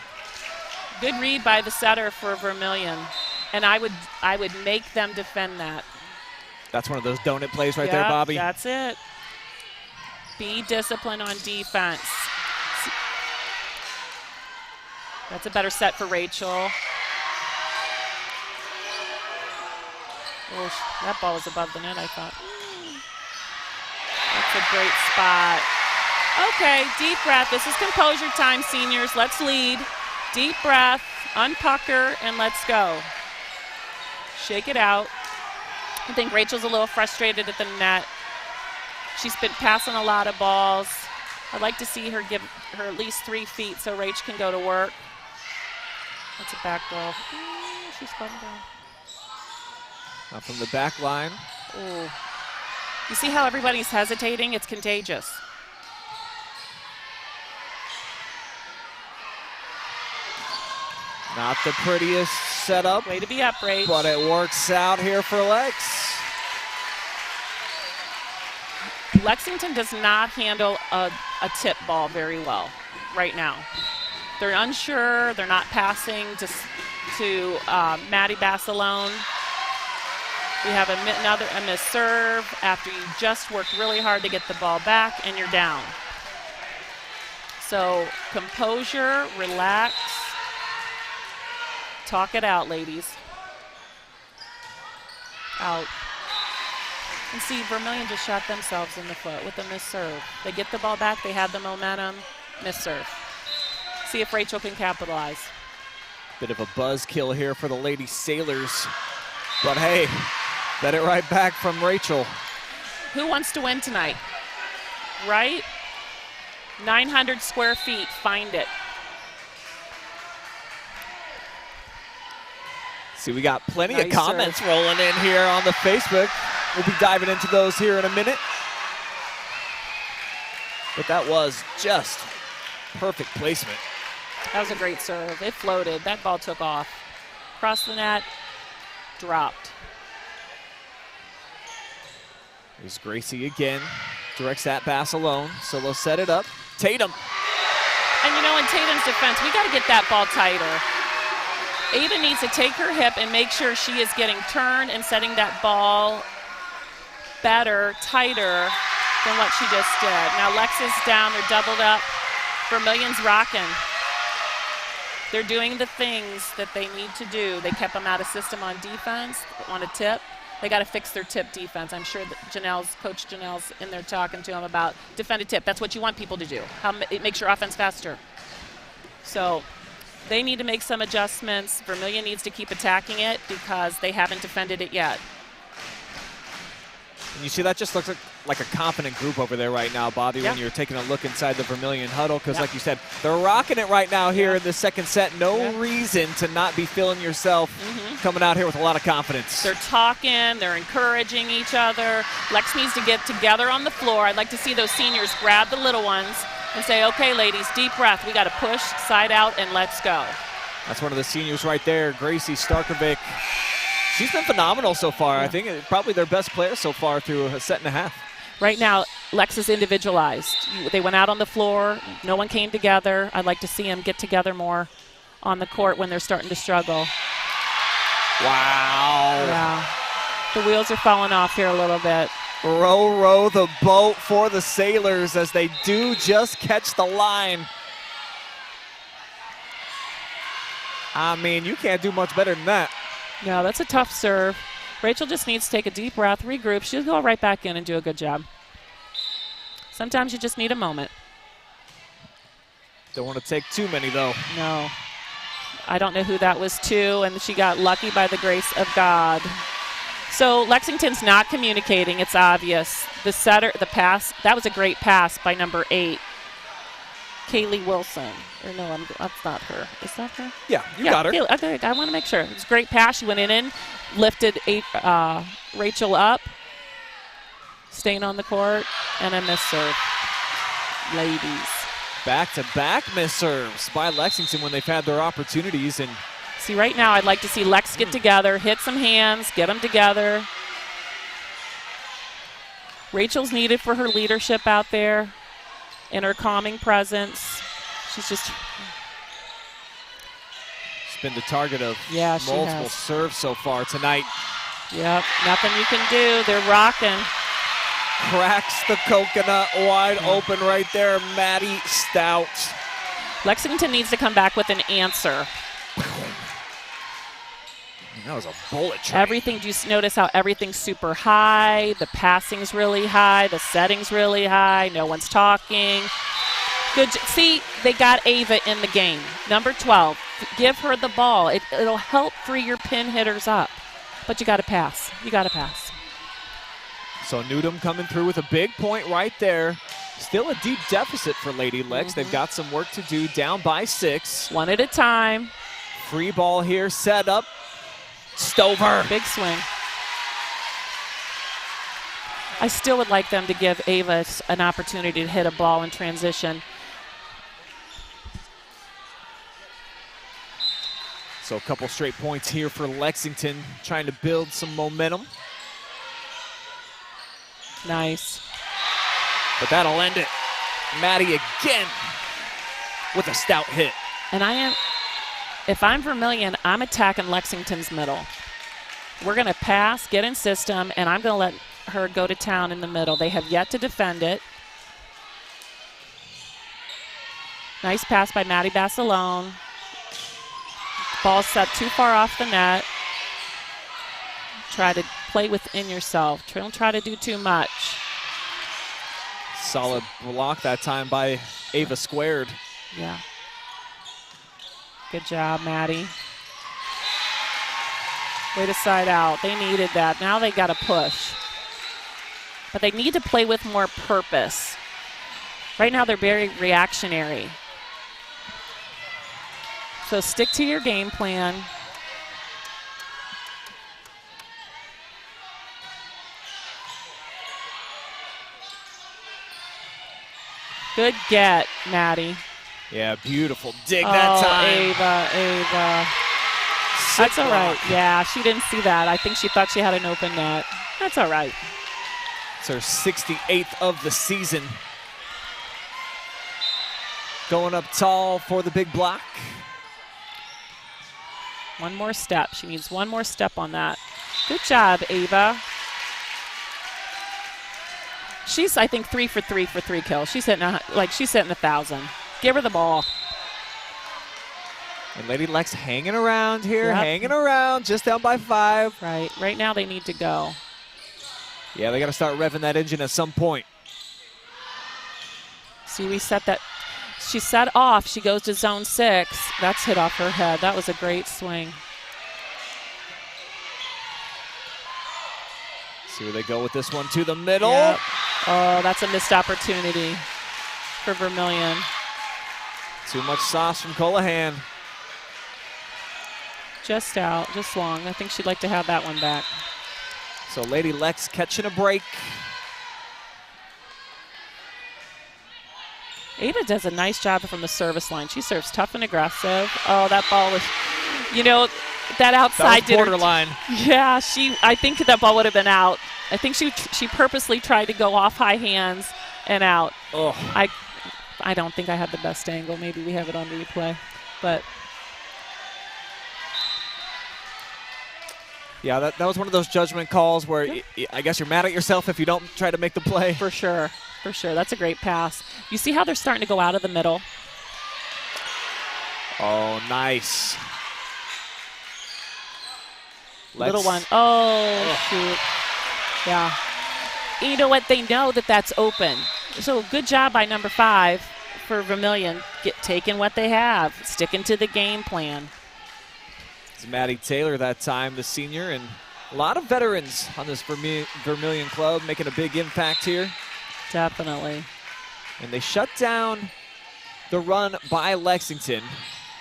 [SPEAKER 11] Good read by the setter for Vermillion. And I would make them defend that.
[SPEAKER 1] That's one of those donut plays right there, Bobby.
[SPEAKER 11] That's it. Be disciplined on defense. That's a better set for Rachel. Oh, that ball was above the net, I thought. That's a great spot. Okay, deep breath. This is composure time, seniors. Let's lead. Deep breath, unpucker, and let's go. Shake it out. I think Rachel's a little frustrated at the net. She's been passing a lot of balls. I'd like to see her give her at least 3 feet so Rach can go to work. That's a back roll. She's spun down.
[SPEAKER 1] Now from the back line.
[SPEAKER 11] Ooh. You see how everybody's hesitating? It's contagious.
[SPEAKER 1] Not the prettiest setup.
[SPEAKER 11] Way to be up, Rach.
[SPEAKER 1] But it works out here for Lex.
[SPEAKER 11] Lexington does not handle a tip ball very well right now. They're unsure. They're not passing to Maddie Basilone. We have a missed serve after you just worked really hard to get the ball back and you're down. So composure, relax. Talk it out, ladies. Out. And see, Vermillion just shot themselves in the foot with a missed serve. They get the ball back, they have the momentum, missed serve. See if Rachel can capitalize.
[SPEAKER 1] Bit of a buzzkill here for the Lady Sailors. But hey, get it right back from Rachel.
[SPEAKER 11] Who wants to win tonight? Right? 900 square feet, find it.
[SPEAKER 1] See, we got plenty of comments rolling in here on the Facebook. We'll be diving into those here in a minute. But that was just perfect placement.
[SPEAKER 11] That was a great serve. It floated. That ball took off. Crossed the net, dropped.
[SPEAKER 1] Here's Gracie again. Directs at Basilone, so they'll set it up. Tatum.
[SPEAKER 11] And you know, in Tatum's defense, we got to get that ball tighter. Ava needs to take her hip and make sure she is getting turned and setting that ball better, tighter than what she just did. Now Lex is down, they're doubled up. Vermillion's rocking. They're doing the things that they need to do. They kept them out of system on defense, on a tip. They got to fix their tip defense. I'm sure that Coach Janelle's in there talking to them about defend a tip. That's what you want people to do. It makes your offense faster. So they need to make some adjustments. Vermillion needs to keep attacking it because they haven't defended it yet.
[SPEAKER 1] And you see, that just looks like a confident group over there right now, Bobby, when you're taking a look inside the Vermillion huddle, because like you said, they're rocking it right now here in the second set. No reason to not be feeling yourself coming out here with a lot of confidence.
[SPEAKER 11] They're talking, they're encouraging each other. Lex needs to get together on the floor. I'd like to see those seniors grab the little ones and say, okay, ladies, deep breath. We got to push, side out, and let's go.
[SPEAKER 1] That's one of the seniors right there, Gracie Starkovic. She's been phenomenal so far. I think probably their best player so far through a set and a half.
[SPEAKER 11] Right now, Lex is individualized. They went out on the floor. No one came together. I'd like to see them get together more on the court when they're starting to struggle.
[SPEAKER 1] Wow.
[SPEAKER 11] Yeah. The wheels are falling off here a little bit.
[SPEAKER 1] Row, row the boat for the Sailors as they do just catch the line. I mean, you can't do much better than that.
[SPEAKER 11] No, that's a tough serve. Rachel just needs to take a deep breath, regroup. She'll go right back in and do a good job. Sometimes you just need a moment.
[SPEAKER 1] Don't want to take too many, though.
[SPEAKER 11] No. I don't know who that was to, and she got lucky by the grace of God. So Lexington's not communicating. It's obvious. The setter, the pass, that was a great pass by number 8. Kaylee Wilson. Or no, that's not her. Is that her?
[SPEAKER 1] Yeah, you got her.
[SPEAKER 11] Kaylee, okay, I want to make sure. It's a great pass. She went in, lifted Rachel up, staying on the court, and a miss serve. Ladies.
[SPEAKER 1] Back-to-back miss serves by Lexington when they've had their opportunities. And
[SPEAKER 11] see, right now I'd like to see Lex get together, hit some hands, get them together. Rachel's needed for her leadership out there and her calming presence. She's
[SPEAKER 1] been the target of
[SPEAKER 11] multiple
[SPEAKER 1] serves so far tonight.
[SPEAKER 11] Yep, nothing you can do. They're rocking.
[SPEAKER 1] Cracks the coconut wide open right there, Maddie Stout.
[SPEAKER 11] Lexington needs to come back with an answer.
[SPEAKER 1] That was a bullet train.
[SPEAKER 11] Everything, do you notice how everything's super high? The passing's really high. The setting's really high. No one's talking. Good. See, they got Ava in the game. Number 12. Give her the ball. It'll help free your pin hitters up. But you got to pass. You got to pass.
[SPEAKER 1] So Newdom coming through with a big point right there. Still a deep deficit for Lady Lex. They've got some work to do, down by 6.
[SPEAKER 11] One at a time.
[SPEAKER 1] Free ball here, set up. Stover.
[SPEAKER 11] Big swing. I still would like them to give Ava an opportunity to hit a ball in transition.
[SPEAKER 1] So a couple straight points here for Lexington, trying to build some momentum.
[SPEAKER 11] Nice.
[SPEAKER 1] But that'll end it. Maddie again with a stout hit.
[SPEAKER 11] And if I'm Vermillion, I'm attacking Lexington's middle. We're going to pass, get in system, and I'm going to let her go to town in the middle. They have yet to defend it. Nice pass by Maddie Basilone. Ball set too far off the net. Try to play within yourself. Don't try to do too much.
[SPEAKER 1] Solid block that time by Ava Squared.
[SPEAKER 11] Yeah. Good job, Maddie. Way to side out. They needed that. Now they got to push. But they need to play with more purpose. Right now they're very reactionary. So stick to your game plan. Good get, Maddie.
[SPEAKER 1] Yeah, beautiful dig that time.
[SPEAKER 11] Ava. That's all right. Yeah, she didn't see that. I think she thought she had an open net. That's all right.
[SPEAKER 1] It's her 68th of the season. Going up tall for the big block.
[SPEAKER 11] One more step. She needs one more step on that. Good job, Ava. She's, I think, 3 for 3 for 3 kills. She's hitting 1,000. Give her the ball.
[SPEAKER 1] And Lady Lex hanging around here, hanging around, just down by 5.
[SPEAKER 11] Right now they need to go.
[SPEAKER 1] Yeah, they got to start revving that engine at some point.
[SPEAKER 11] See, we set that. She set off. She goes to zone 6. That's hit off her head. That was a great swing.
[SPEAKER 1] See where they go with this one to the middle.
[SPEAKER 11] Yep. Oh, that's a missed opportunity for Vermillion.
[SPEAKER 1] Too much sauce from Colohan.
[SPEAKER 11] Just out, just long. I think she'd like to have that one back.
[SPEAKER 1] So Lady Lex catching a break.
[SPEAKER 11] Ava does a nice job from the service line. She serves tough and aggressive. Oh, that ball was, that outside
[SPEAKER 1] that was borderline.
[SPEAKER 11] Yeah, I think that ball would have been out. I think she purposely tried to go off high hands and out.
[SPEAKER 1] Oh.
[SPEAKER 11] I don't think I had the best angle. Maybe we have it on replay, but.
[SPEAKER 1] Yeah, that was one of those judgment calls where I guess you're mad at yourself if you don't try to make the play.
[SPEAKER 11] For sure. That's a great pass. You see how they're starting to go out of the middle?
[SPEAKER 1] Oh, nice.
[SPEAKER 11] Little one. Oh, shoot. Yeah. You know what? They know that that's open. So good job by number 5 for Vermillion, taking what they have, sticking to the game plan.
[SPEAKER 1] It's Maddie Taylor that time, the senior, and a lot of veterans on this Vermillion club making a big impact here.
[SPEAKER 11] Definitely.
[SPEAKER 1] And they shut down the the run by Lexington,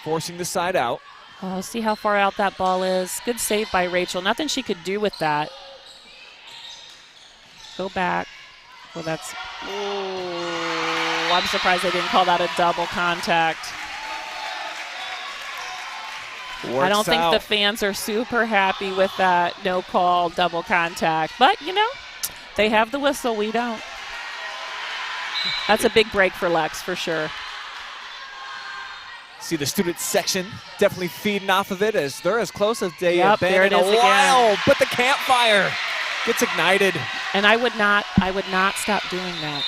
[SPEAKER 1] forcing the side out.
[SPEAKER 11] Oh, see how far out that ball is. Good save by Rachel. Nothing she could do with that. Go back. Well, that's... Ooh, I'm surprised they didn't call that a double contact. I don't think the fans are super happy with that no call double contact. But, you know, they have the whistle. We don't. That's a big break for Lex for sure.
[SPEAKER 1] See the student section definitely feeding off of it as they're as close as they have been
[SPEAKER 11] there
[SPEAKER 1] in
[SPEAKER 11] it is
[SPEAKER 1] a while.
[SPEAKER 11] again.
[SPEAKER 1] But the campfire gets ignited.
[SPEAKER 11] And I would not stop doing that.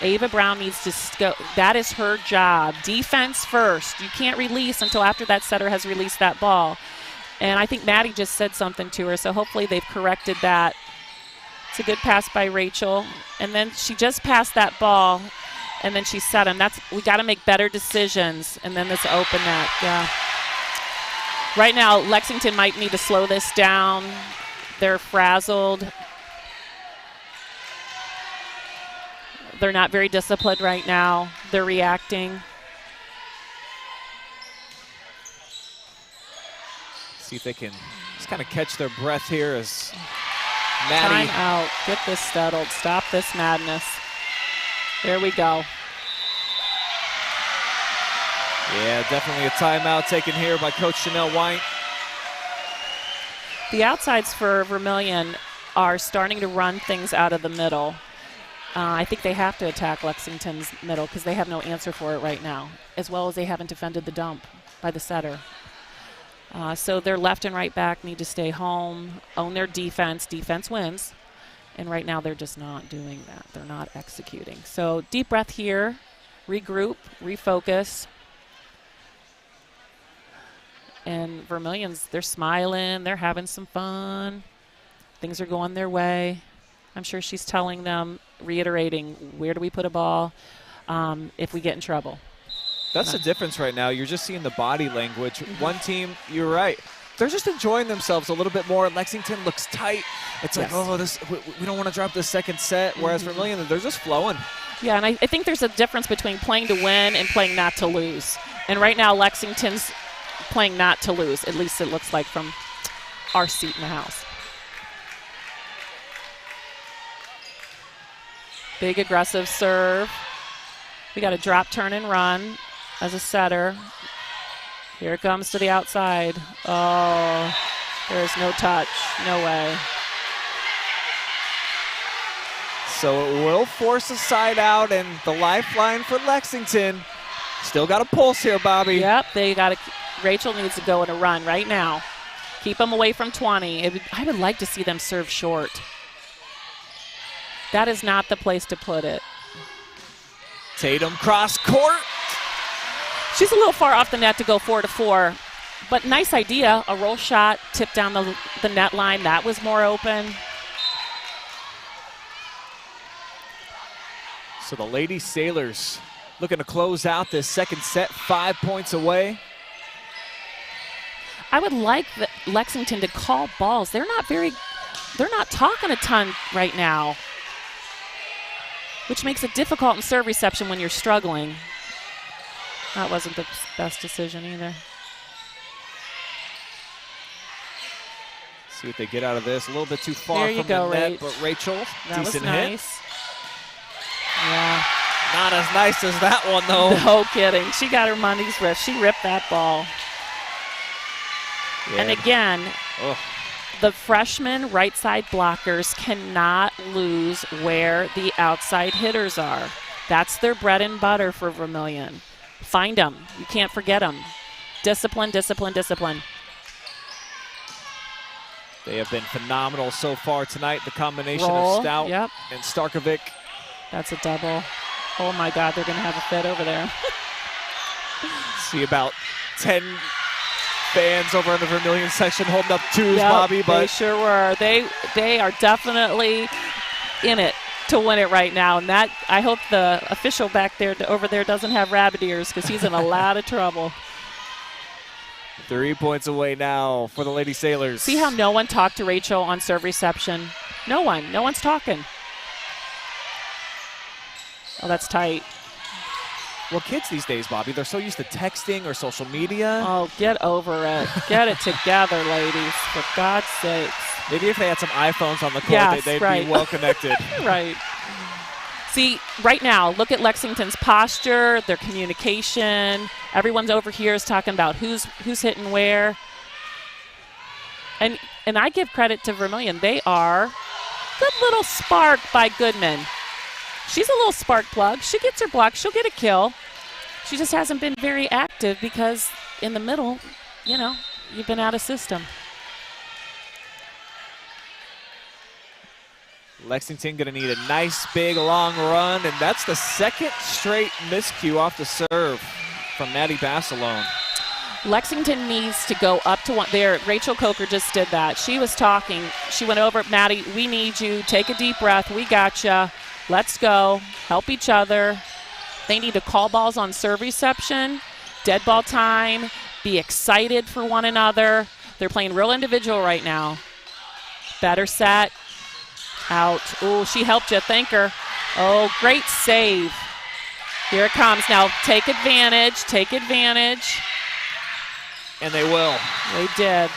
[SPEAKER 11] Ava Brown needs to go. That is her job. Defense first. You can't release until after that setter has released that ball. And I think Maddie just said something to her, so hopefully they've corrected that. It's a good pass by Rachel. And then she just passed that ball, and then she set him. We got to make better decisions. And then this open net, yeah. Right now, Lexington might need to slow this down. They're frazzled. They're not very disciplined right now. They're reacting.
[SPEAKER 1] See if they can just kind of catch their breath here as Maddie.
[SPEAKER 11] Time out. Get this settled. Stop this madness. There we go.
[SPEAKER 1] Yeah, definitely a timeout taken here by Coach Chanel White.
[SPEAKER 11] The outsides for Vermillion are starting to run things out of the middle. I think they have to attack Lexington's middle because they have no answer for it right now, as well as they haven't defended the dump by the setter. So their left and right back need to stay home, own their defense. Defense wins. And right now they're just not doing that. They're not executing. So deep breath here, regroup, refocus. And Vermillion's, they're smiling, they're having some fun. Things are going their way. I'm sure she's telling them, reiterating, where do we put a ball if we get in trouble?
[SPEAKER 1] That's the difference right now. You're just seeing the body language. One team, you're right, they're just enjoying themselves a little bit more. Lexington looks tight. It's like, oh, we don't want to drop the second set, whereas Vermillion, they're just flowing.
[SPEAKER 11] Yeah, and I think there's a difference between playing to win and playing not to lose. And right now, Lexington's playing not to lose, at least it looks like from our seat in the house. Big aggressive serve. We got a drop, turn, and run as a setter. Here it comes to the outside. Oh, there's no touch. No way.
[SPEAKER 1] So it will force a side out, and the lifeline for Lexington. Still got a pulse here, Bobby.
[SPEAKER 11] Yep, they got to. Rachel needs to go in a run right now. Keep them away from 20. I would like to see them serve short. That is not the place to put it.
[SPEAKER 1] Tatum cross court.
[SPEAKER 11] She's a little far off the net to go 4-4, but nice idea. A roll shot, tip down the net line. That was more open.
[SPEAKER 1] So the Lady Sailors looking to close out this second set, 5 points away.
[SPEAKER 11] I would like Lexington to call balls. They're not talking a ton right now, which makes it difficult in serve reception when you're struggling. That wasn't the best decision either.
[SPEAKER 1] See what they get out of this. A little bit too far
[SPEAKER 11] there you
[SPEAKER 1] from
[SPEAKER 11] go,
[SPEAKER 1] the net, but Rachel,
[SPEAKER 11] that
[SPEAKER 1] decent
[SPEAKER 11] was nice.
[SPEAKER 1] hit.
[SPEAKER 11] Yeah.
[SPEAKER 1] Not as nice as that one, though.
[SPEAKER 11] No kidding. She got her money's worth. She ripped that ball. Yeah. And again, the freshman right side blockers cannot lose where the outside hitters are. That's their bread and butter for Vermillion. Find them. You can't forget them. Discipline, discipline, discipline.
[SPEAKER 1] They have been phenomenal so far tonight. The combination
[SPEAKER 11] Roll,
[SPEAKER 1] of Stout
[SPEAKER 11] yep.
[SPEAKER 1] and Starkovic.
[SPEAKER 11] That's a double. Oh, my God, they're going to have a fit over there.
[SPEAKER 1] See about 10 fans over in the Vermillion section holding up twos, Bobby. But
[SPEAKER 11] they sure were. They are definitely in it to win it right now. And that, I hope the official back there over there doesn't have rabbit ears because he's in a lot of trouble.
[SPEAKER 1] 3 points away now for the Lady Sailors.
[SPEAKER 11] See how no one talked to Rachel on serve reception? No one. No one's talking. Oh, that's tight.
[SPEAKER 1] Well, kids these days, Bobby, they're so used to texting or social media.
[SPEAKER 11] Oh, get over it. Get it together, ladies, for God's sakes.
[SPEAKER 1] Maybe if they had some iPhones on the court,
[SPEAKER 11] Yes,
[SPEAKER 1] they'd
[SPEAKER 11] right.
[SPEAKER 1] be well connected.
[SPEAKER 11] Right. See, right now, look at Lexington's posture, their communication. Everyone's over here is talking about who's hitting where. And I give credit to Vermillion. They are good little spark by Goodman. She's a little spark plug. She gets her block. She'll get a kill. She just hasn't been very active because in the middle, you know, you've been out of system.
[SPEAKER 1] Lexington going to need a nice, big, long run, and that's the second straight miscue off the serve from Maddie Basilone.
[SPEAKER 11] Lexington needs to go up to one. There, Rachel Coker just did that. She was talking. She went over, Maddie, we need you. Take a deep breath. We got you. Let's go. Help each other. They need to call balls on serve reception, dead ball time, be excited for one another. They're playing real individual right now. Better set. Out. Oh, she helped you. Thank her. Oh, great save. Here it comes. Now take advantage. Take advantage.
[SPEAKER 1] And they will.
[SPEAKER 11] They did.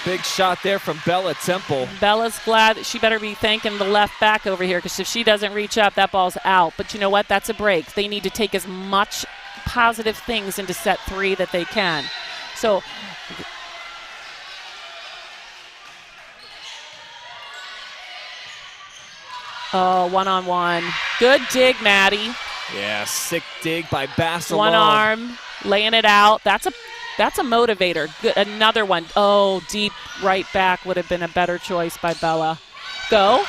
[SPEAKER 1] Big shot there from Bella Temple.
[SPEAKER 11] Bella's glad that she better be thanking the left back over here because if she doesn't reach up, that ball's out. But you know what? That's a break. They need to take as much positive things into set 3 that they can. So oh, one-on-one. Good dig, Maddie.
[SPEAKER 1] Yeah, sick dig by Basilone.
[SPEAKER 11] One arm, laying it out. That's a motivator. Good, another one. Oh, deep right back would have been a better choice by Bella. Go.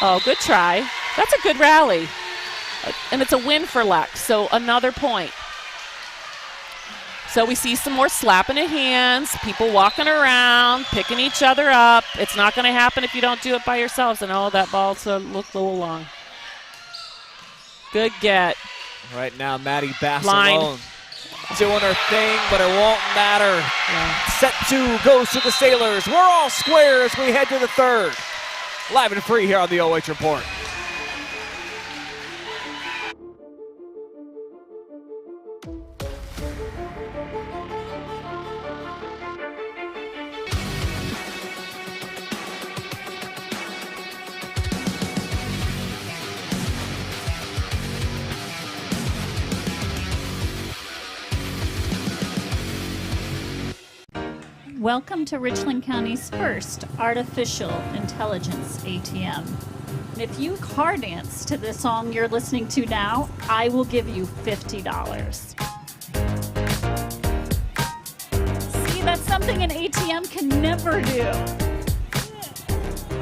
[SPEAKER 11] Oh, good try. That's a good rally. And it's a win for Lex, so another point. So we see some more slapping of hands, people walking around, picking each other up. It's not going to happen if you don't do it by yourselves. And oh, that ball's looked a little long. Good get.
[SPEAKER 1] Right now, Maddie Basilone
[SPEAKER 11] Line.
[SPEAKER 1] doing her thing, but it won't matter.
[SPEAKER 11] Yeah.
[SPEAKER 1] Set 2 goes to the Sailors. We're all square as we head to the third. Live and free here on the OH Report.
[SPEAKER 2] Welcome to Richland County's first artificial intelligence ATM. If you car dance to the song you're listening to now, I will give you $50. See, that's something an ATM can never do.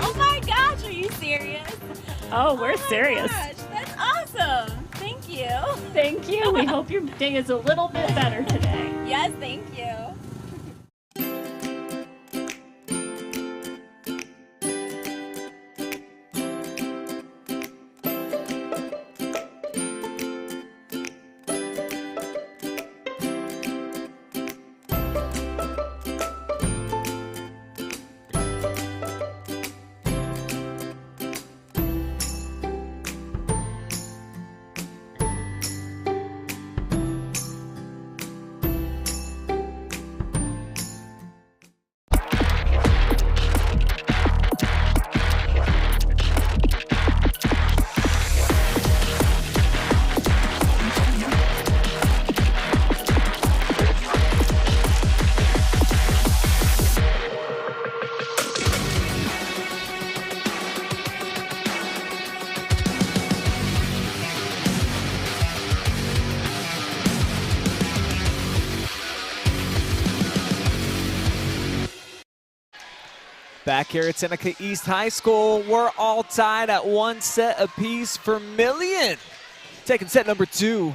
[SPEAKER 3] Oh my gosh, are you serious?
[SPEAKER 2] Oh, we're serious.
[SPEAKER 3] Gosh, that's awesome. Thank you.
[SPEAKER 2] Thank you. We hope your day is a little bit better today.
[SPEAKER 3] Yes, thank you.
[SPEAKER 1] Back here at Seneca East High School, we're all tied at 1 set apiece. Vermillion taking set number 2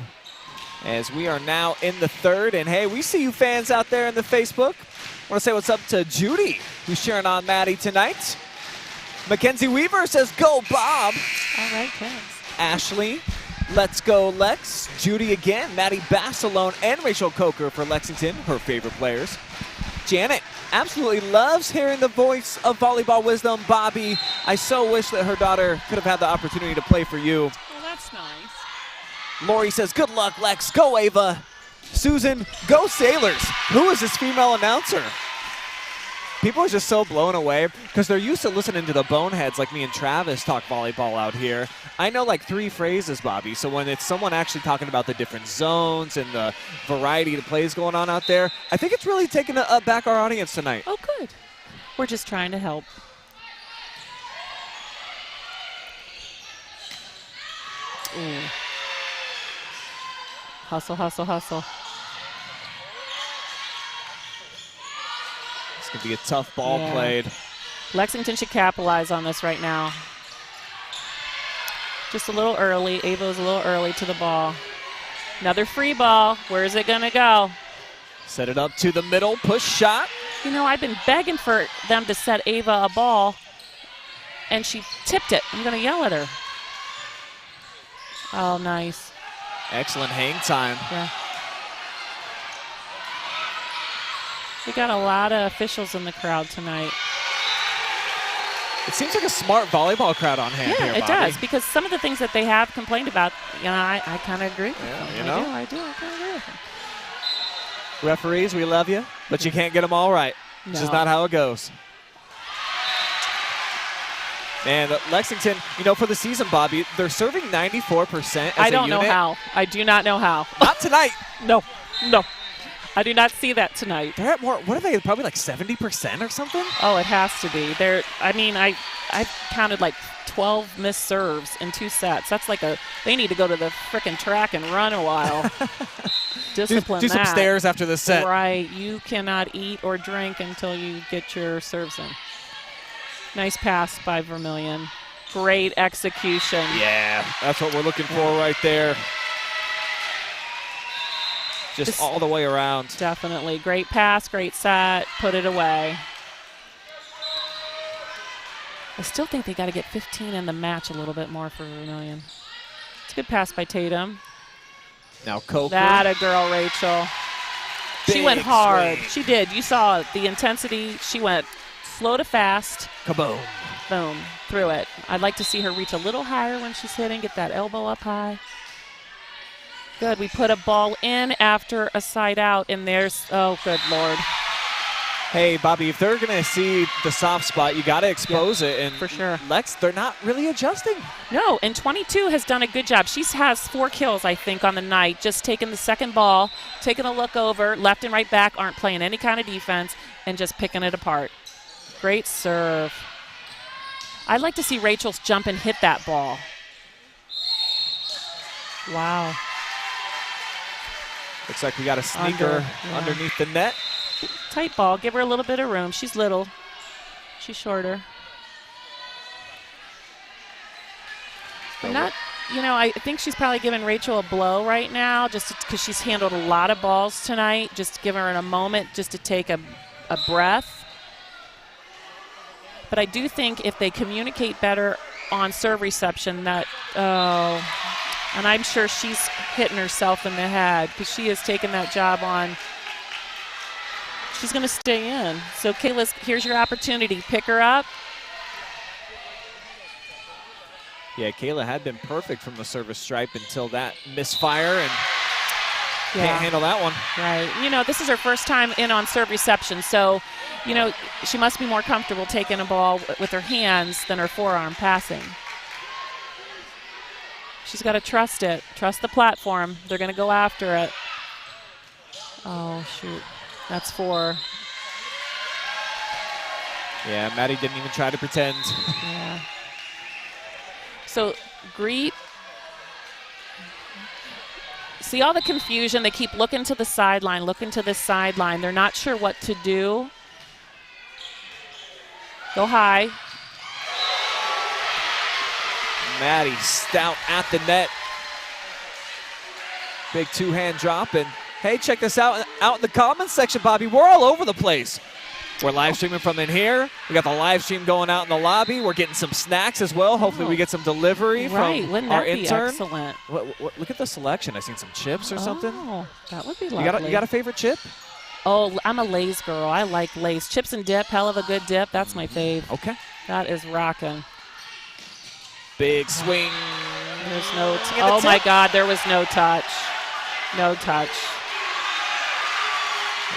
[SPEAKER 1] as we are now in the third. And hey, we see you fans out there in the Facebook. I want to say what's up to Judy, who's cheering on Maddie tonight. Mackenzie Weaver says, "Go Bob."
[SPEAKER 11] All right, thanks.
[SPEAKER 1] Ashley, "Let's go Lex." Judy again, Maddie Basilone and Rachel Coker for Lexington, her favorite players. Janet absolutely loves hearing the voice of volleyball wisdom. Bobby, "I so wish that her daughter could have had the opportunity to play for you."
[SPEAKER 11] Well, that's nice.
[SPEAKER 1] Lori says, good luck, Lex. Go, Ava. Susan, go Sailors. Who is this female announcer? People are just so blown away because they're used to listening to the boneheads like me and Travis talk volleyball out here. I know like 3 phrases, Bobby, so when it's someone actually talking about the different zones and the variety of plays going on out there, I think it's really taken back our audience tonight.
[SPEAKER 11] Oh, good. We're just trying to help. Ooh. Hustle, hustle, hustle.
[SPEAKER 1] It's going to be a tough ball played.
[SPEAKER 11] Lexington should capitalize on this right now. Just a little early. Avo's a little early to the ball. Another free ball. Where is it going to go?
[SPEAKER 1] Set it up to the middle. Push shot.
[SPEAKER 11] You know, I've been begging for them to set Ava a ball, and she tipped it. I'm going to yell at her. Oh, nice.
[SPEAKER 1] Excellent hang time.
[SPEAKER 11] Yeah. We got a lot of officials in the crowd tonight.
[SPEAKER 1] It seems like a smart volleyball crowd on hand here,
[SPEAKER 11] Yeah, it does, because some of the things that they have complained about, you know, I kind of agree with them.
[SPEAKER 1] You know?
[SPEAKER 11] I do. I kind of agree with them.
[SPEAKER 1] Referees, we love you, but you can't get them all right. It's just not how it goes. Man, Lexington, you know, for the season, Bobby, they're serving 94% as
[SPEAKER 11] I don't
[SPEAKER 1] a
[SPEAKER 11] know
[SPEAKER 1] unit.
[SPEAKER 11] how. I do not know how.
[SPEAKER 1] Not tonight.
[SPEAKER 11] No. I do not see that tonight.
[SPEAKER 1] They're at more, what are they, probably like 70% or something?
[SPEAKER 11] Oh, it has to be. I counted like 12 missed serves in 2 sets. That's like they need to go to the frickin' track and run a while. Discipline
[SPEAKER 1] do some stairs after the set.
[SPEAKER 11] Right. You cannot eat or drink until you get your serves in. Nice pass by Vermillion. Great execution.
[SPEAKER 1] Yeah, that's what we're looking for right there. Just all the way around.
[SPEAKER 11] Definitely. Great pass, great set, put it away. I still think they got to get 15 in the match a little bit more for Vermillion. It's a good pass by Tatum.
[SPEAKER 1] Now Coker.
[SPEAKER 11] That a girl, Rachel. She went hard.
[SPEAKER 1] Swing.
[SPEAKER 11] She did. You saw the intensity. She went slow to fast.
[SPEAKER 1] Kaboom.
[SPEAKER 11] Boom. Through it. I'd like to see her reach a little higher when she's hitting, get that elbow up high. Good. We put a ball in after a side out, and there's, oh, good Lord.
[SPEAKER 1] Hey, Bobby, if they're going to see the soft spot, you got to expose it. And
[SPEAKER 11] for sure.
[SPEAKER 1] Lex, they're not really adjusting.
[SPEAKER 11] No, and 22 has done a good job. She has 4 kills, I think, on the night, just taking the second ball, taking a look over, left and right back, aren't playing any kind of defense, and just picking it apart. Great serve. I'd like to see Rachel's jump and hit that ball. Wow.
[SPEAKER 1] Looks like we got a sneaker underneath the net.
[SPEAKER 11] Tight ball. Give her a little bit of room. She's little. She's shorter. I'm not, you know, I think she's probably giving Rachel a blow right now just because she's handled a lot of balls tonight. Just give her a moment just to take a breath. But I do think if they communicate better on serve reception that, and I'm sure she's hitting herself in the head because she has taken that job on. She's going to stay in. So, Kayla, here's your opportunity. Pick her up.
[SPEAKER 1] Yeah, Kayla had been perfect from the service stripe until that misfire and can't handle that one.
[SPEAKER 11] Right. You know, this is her first time in on serve reception, so, you know, she must be more comfortable taking a ball with her hands than her forearm passing. She's got to trust it. Trust the platform. They're going to go after it. Oh, shoot. That's 4.
[SPEAKER 1] Yeah, Maddie didn't even try to pretend.
[SPEAKER 11] Yeah. So, Greet. See all the confusion. They keep looking to the sideline, looking to this sideline. They're not sure what to do. Go high.
[SPEAKER 1] Maddie Stout at the net. Big 2-hand drop. And hey, check this out in the comments section, Bobby. We're all over the place. We're live streaming from in here. We got the live stream going out in the lobby. We're getting some snacks as well. Hopefully we get some delivery from our intern.
[SPEAKER 11] Excellent.
[SPEAKER 1] Look at the selection. I seen some chips or something.
[SPEAKER 11] Oh, that would be lovely.
[SPEAKER 1] You got a favorite chip?
[SPEAKER 11] Oh, I'm a Lay's girl. I like Lay's. Chips and dip, hell of a good dip. That's my fave.
[SPEAKER 1] Okay.
[SPEAKER 11] That is rocking.
[SPEAKER 1] Big swing.
[SPEAKER 11] There's no oh my God, there was no touch. No touch.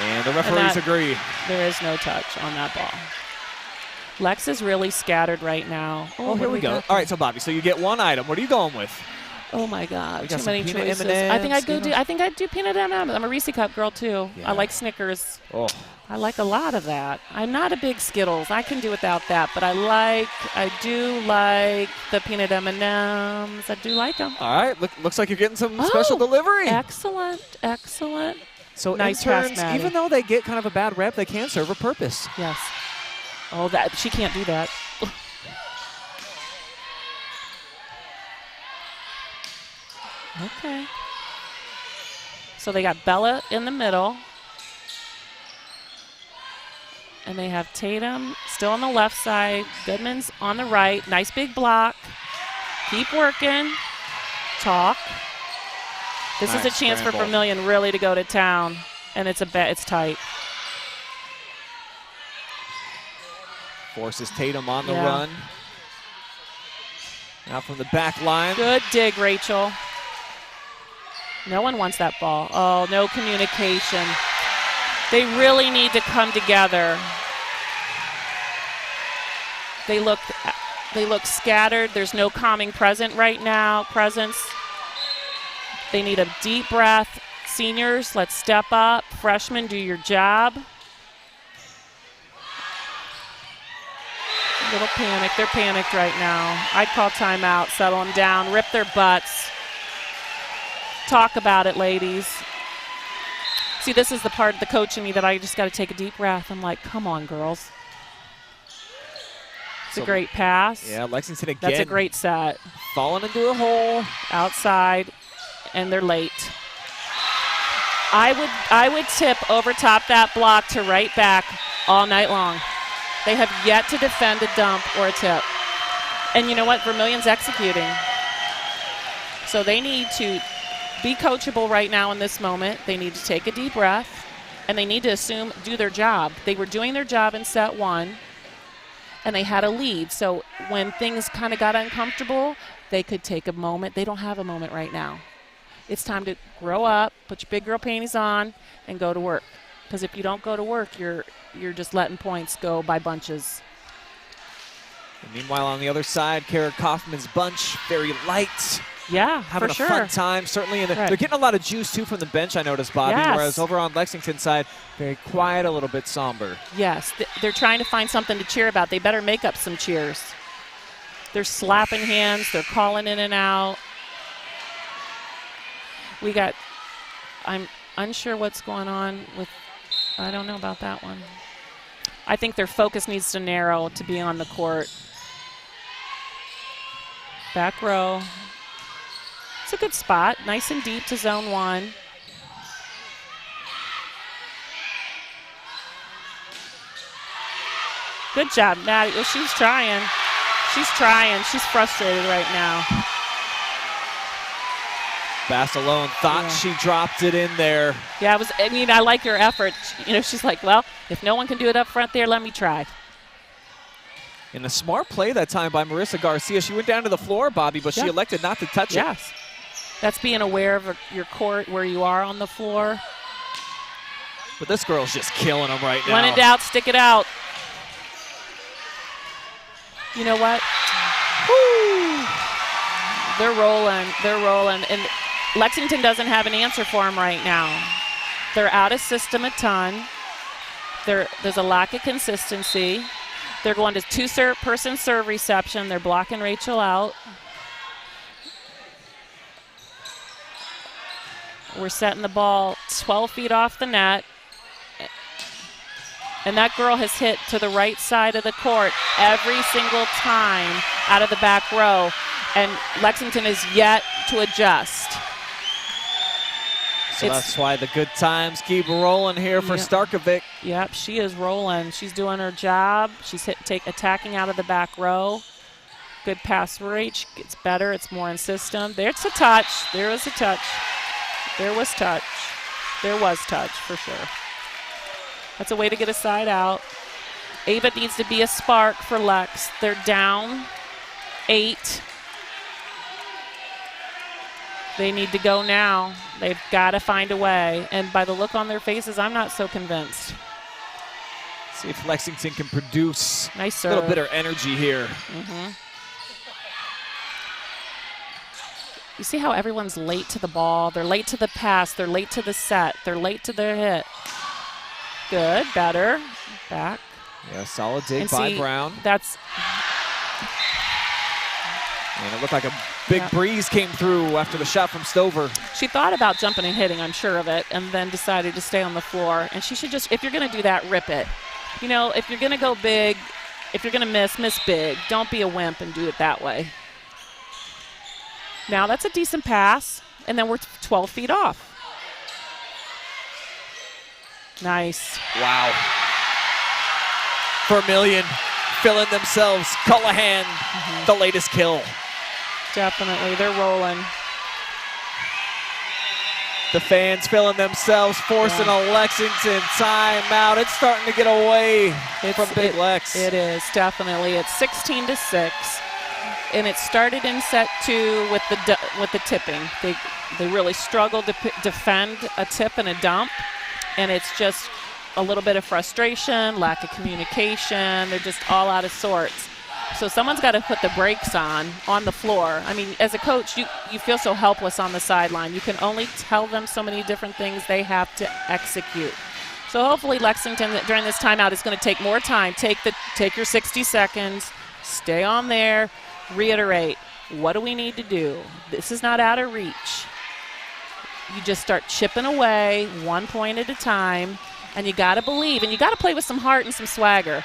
[SPEAKER 1] And the referees agree.
[SPEAKER 11] There is no touch on that ball. Lex is really scattered right now.
[SPEAKER 1] Oh, here we go. All right, so Bobby, so you get one item. What are you going with?
[SPEAKER 11] Oh my God,
[SPEAKER 1] too
[SPEAKER 11] many choices. I think I'd do peanut M&Ms. I'm a Reese Cup girl too.
[SPEAKER 1] Yeah.
[SPEAKER 11] I like Snickers.
[SPEAKER 1] Oh.
[SPEAKER 11] I like a lot of that. I'm not a big Skittles. I can do without that, but I do like the peanut M&Ms. I do like them.
[SPEAKER 1] All right, looks like you're getting some special delivery.
[SPEAKER 11] Excellent.
[SPEAKER 1] So
[SPEAKER 11] nice
[SPEAKER 1] interns,
[SPEAKER 11] pass, Maddie.
[SPEAKER 1] even though they get kind of a bad rep, they can serve a purpose.
[SPEAKER 11] Yes. Oh, that she can't do that. Okay. So they got Bella in the middle. And they have Tatum still on the left side. Goodman's on the right. Nice big block. Keep working. Talk. This is a chance for Vermillion really to go to town. And it's tight.
[SPEAKER 1] Forces Tatum on the run. Now from the back line.
[SPEAKER 11] Good dig, Rachel. No one wants that ball. Oh, no communication. They really need to come together. They look scattered. There's no calming presence. They need a deep breath. Seniors, let's step up. Freshmen, do your job. A little panic. They're panicked right now. I'd call timeout, settle them down, rip their butts. Talk about it, ladies. See, this is the part of the coach in me that I just got to take a deep breath. I'm like, come on, girls. It's a great pass.
[SPEAKER 1] Yeah, Lexington again.
[SPEAKER 11] That's a great set.
[SPEAKER 1] Falling into a hole.
[SPEAKER 11] Outside, and they're late. I would tip over top that block to right back all night long. They have yet to defend a dump or a tip. And you know what? Vermillion's executing. So they need to be coachable right now in this moment. They need to take a deep breath, and they need to do their job. They were doing their job in set one, and they had a lead. So when things kind of got uncomfortable, they could take a moment. They don't have a moment right now. It's time to grow up, put your big girl panties on, and go to work. Because if you don't go to work, you're just letting points go by bunches.
[SPEAKER 1] And meanwhile, on the other side, Kara Kaufman's bunch, very light.
[SPEAKER 11] Yeah,
[SPEAKER 1] having
[SPEAKER 11] for sure.
[SPEAKER 1] a fun time, certainly. And they're getting a lot of juice, too, from the bench, I noticed, Bobby.
[SPEAKER 11] Yes.
[SPEAKER 1] Whereas over on Lexington's side, very quiet, a little bit somber.
[SPEAKER 11] Yes, they're trying to find something to cheer about. They better make up some cheers. They're slapping hands. They're calling in and out. I'm unsure what's going on with, I don't know about that one. I think their focus needs to narrow to be on the court. Back row. It's a good spot, nice and deep to zone one. Good job, Maddie. Well, she's trying. She's frustrated right now.
[SPEAKER 1] Basilone thought she dropped it in there.
[SPEAKER 11] Yeah, I like her effort. She's like, well, if no one can do it up front there, let me try.
[SPEAKER 1] And a smart play that time by Marissa Garcia. She went down to the floor, Bobby, but she elected not to touch it.
[SPEAKER 11] Yes. That's being aware of your court, where you are on the floor.
[SPEAKER 1] But this girl's just killing them right now.
[SPEAKER 11] When in doubt, stick it out. You know what? Woo! They're rolling. And Lexington doesn't have an answer for them right now. They're out of system a ton. There's a lack of consistency. They're going to two-person serve reception. They're blocking Rachel out. We're setting the ball 12 feet off the net. And that girl has hit to the right side of the court every single time out of the back row. And Lexington is yet to adjust.
[SPEAKER 1] So that's why the good times keep rolling here for Starkovic.
[SPEAKER 11] Yep, she is rolling. She's doing her job. She's attacking out of the back row. Good pass reach. Gets better. It's more in system. There's a touch. There was a touch. There was touch. There was touch for sure. That's a way to get a side out. Ava needs to be a spark for Lex. They're down 8. They need to go now. They've got to find a way. And by the look on their faces, I'm not so convinced.
[SPEAKER 1] See if Lexington can produce
[SPEAKER 11] nice
[SPEAKER 1] a
[SPEAKER 11] serve.
[SPEAKER 1] little bit of energy here.
[SPEAKER 11] You see how everyone's late to the ball. They're late to the pass. They're late to the set. They're late to their hit. Good, better. Back.
[SPEAKER 1] Yeah, solid dig
[SPEAKER 11] and
[SPEAKER 1] by
[SPEAKER 11] see,
[SPEAKER 1] Brown.
[SPEAKER 11] That's.
[SPEAKER 1] And it looked like a big breeze came through after the shot from Stover.
[SPEAKER 11] She thought about jumping and hitting, I'm sure of it, and then decided to stay on the floor. And she should just, if you're going to do that, rip it. You know, if you're going to go big, if you're going to miss big. Don't be a wimp and do it that way. Now that's a decent pass, and then we're 12 feet off. Nice.
[SPEAKER 1] Wow. Vermillion filling themselves. Cullihan, the latest kill.
[SPEAKER 11] Definitely, they're rolling.
[SPEAKER 1] The fans filling themselves, forcing a Lexington timeout. It's starting to get away from Big Lex.
[SPEAKER 11] It is, definitely. It's 16-6, and it started in set 2 with the tipping. They really struggled to defend a tip and a dump, and it's just a little bit of frustration, lack of communication. They're just all out of sorts. So someone's got to put the brakes on the floor. I mean, as a coach, you feel so helpless on the sideline. You can only tell them so many different things they have to execute. So hopefully Lexington during this timeout is going to take more time. Take your 60 seconds, stay on there, reiterate. What do we need to do? This is not out of reach. You just start chipping away 1 point at a time, and you got to believe, and you got to play with some heart and some swagger.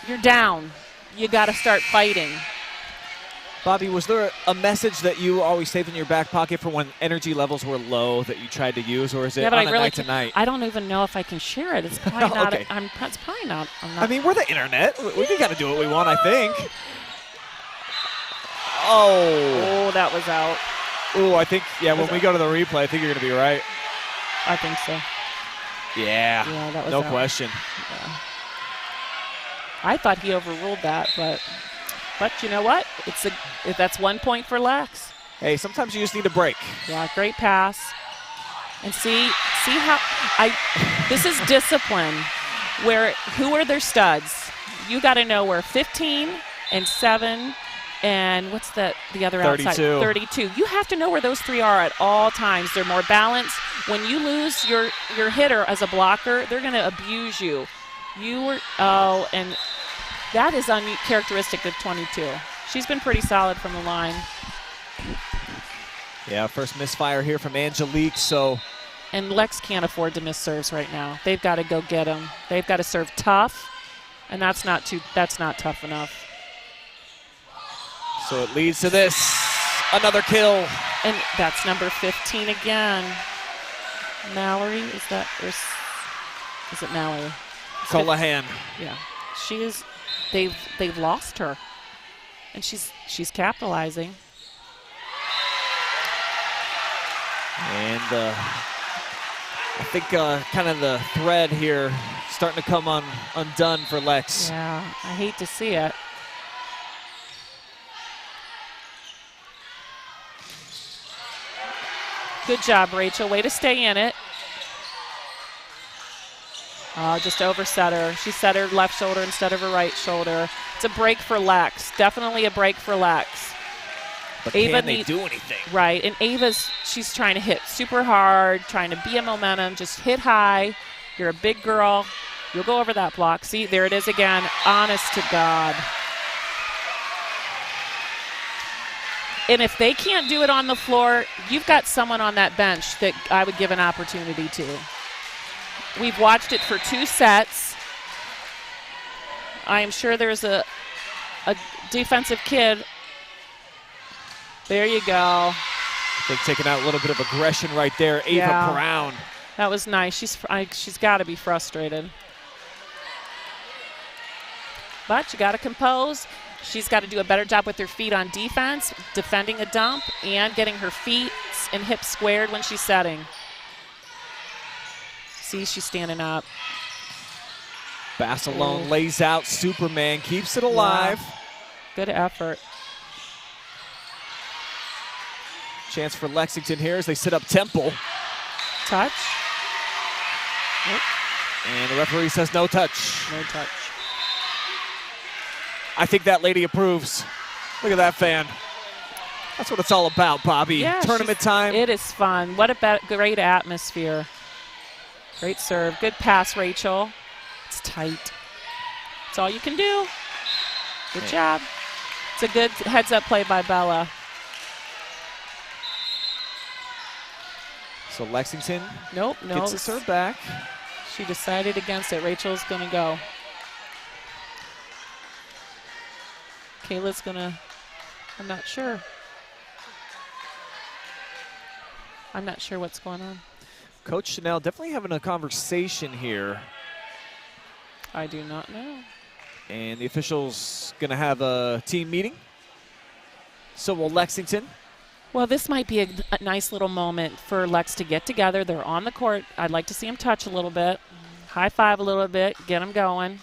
[SPEAKER 11] You're down. You got to start fighting.
[SPEAKER 1] Bobbi, was there a message that you always saved in your back pocket for when energy levels were low that you tried to use, or is it on a night to night?
[SPEAKER 11] I don't even know if I can share it. It's probably not.
[SPEAKER 1] Okay.
[SPEAKER 11] It's probably not.
[SPEAKER 1] I mean, we're the internet. We got to do what we want, I think. Oh,
[SPEAKER 11] that was out.
[SPEAKER 1] Oh, I think, when we go to the replay, I think you're going to be right.
[SPEAKER 11] I think so.
[SPEAKER 1] Yeah,
[SPEAKER 11] that was
[SPEAKER 1] no
[SPEAKER 11] out.
[SPEAKER 1] question.
[SPEAKER 11] Yeah. I thought he overruled that, but you know what? That's 1 point for Lex.
[SPEAKER 1] Hey, sometimes you just need a break.
[SPEAKER 11] Yeah, great pass. And see how this is discipline. Who are their studs? You got to know where 15 and 7 and what's the other
[SPEAKER 1] 32.
[SPEAKER 11] outside? 32. You have to know where those three are at all times. They're more balanced. When you lose your hitter as a blocker, they're going to abuse you. And that is uncharacteristic of 22. She's been pretty solid from the line.
[SPEAKER 1] Yeah, first misfire here from Angelique,
[SPEAKER 11] And Lex can't afford to miss serves right now. They've got to go get them. They've got to serve tough, and that's not tough enough.
[SPEAKER 1] So it leads to this. Another kill.
[SPEAKER 11] And that's number 15 again. Mallory, is it Mallory?
[SPEAKER 1] Cullihan.
[SPEAKER 11] Yeah. They've lost her. And she's capitalizing.
[SPEAKER 1] And I think kind of the thread here starting to come undone for Lex.
[SPEAKER 11] Yeah, I hate to see it. Good job, Rachel. Way to stay in it. Oh, just overset her. She set her left shoulder instead of her right shoulder. It's a break for Lex. Definitely a break for Lex.
[SPEAKER 1] But can they do anything?
[SPEAKER 11] Right, and she's trying to hit super hard, trying to be a momentum. Just hit high. You're a big girl. You'll go over that block. See, there it is again. Honest to God. And if they can't do it on the floor, you've got someone on that bench that I would give an opportunity to. We've watched it for 2 sets. I am sure there's a defensive kid. There you go.
[SPEAKER 1] I think taking out a little bit of aggression right there. Ava Brown.
[SPEAKER 11] That was nice. She's got to be frustrated. But you got to compose. She's got to do a better job with her feet on defense, defending a dump, and getting her feet and hips squared when she's setting. See, she's standing up.
[SPEAKER 1] Basilone lays out Superman, keeps it alive.
[SPEAKER 11] Yeah. Good effort.
[SPEAKER 1] Chance for Lexington here as they set up Temple.
[SPEAKER 11] Touch. Nope.
[SPEAKER 1] And the referee says no touch.
[SPEAKER 11] No touch.
[SPEAKER 1] I think that lady approves. Look at that fan. That's what it's all about, Bobbi.
[SPEAKER 11] Yeah,
[SPEAKER 1] Tournament time.
[SPEAKER 11] It is fun. What a great atmosphere. Great serve. Good pass, Rachel. It's tight. That's all you can do. Good job. It's a good heads-up play by Bella.
[SPEAKER 1] So Lexington gets the serve back.
[SPEAKER 11] She decided against it. Rachel's going to go. Kayla's going to, I'm not sure. I'm not sure what's going on.
[SPEAKER 1] Coach Chanel definitely having a conversation here.
[SPEAKER 11] I do not know.
[SPEAKER 1] And the officials going to have a team meeting. So will Lexington.
[SPEAKER 11] Well, this might be a nice little moment for Lex to get together. They're on the court. I'd like to see them touch a little bit. High five a little bit. Get them going.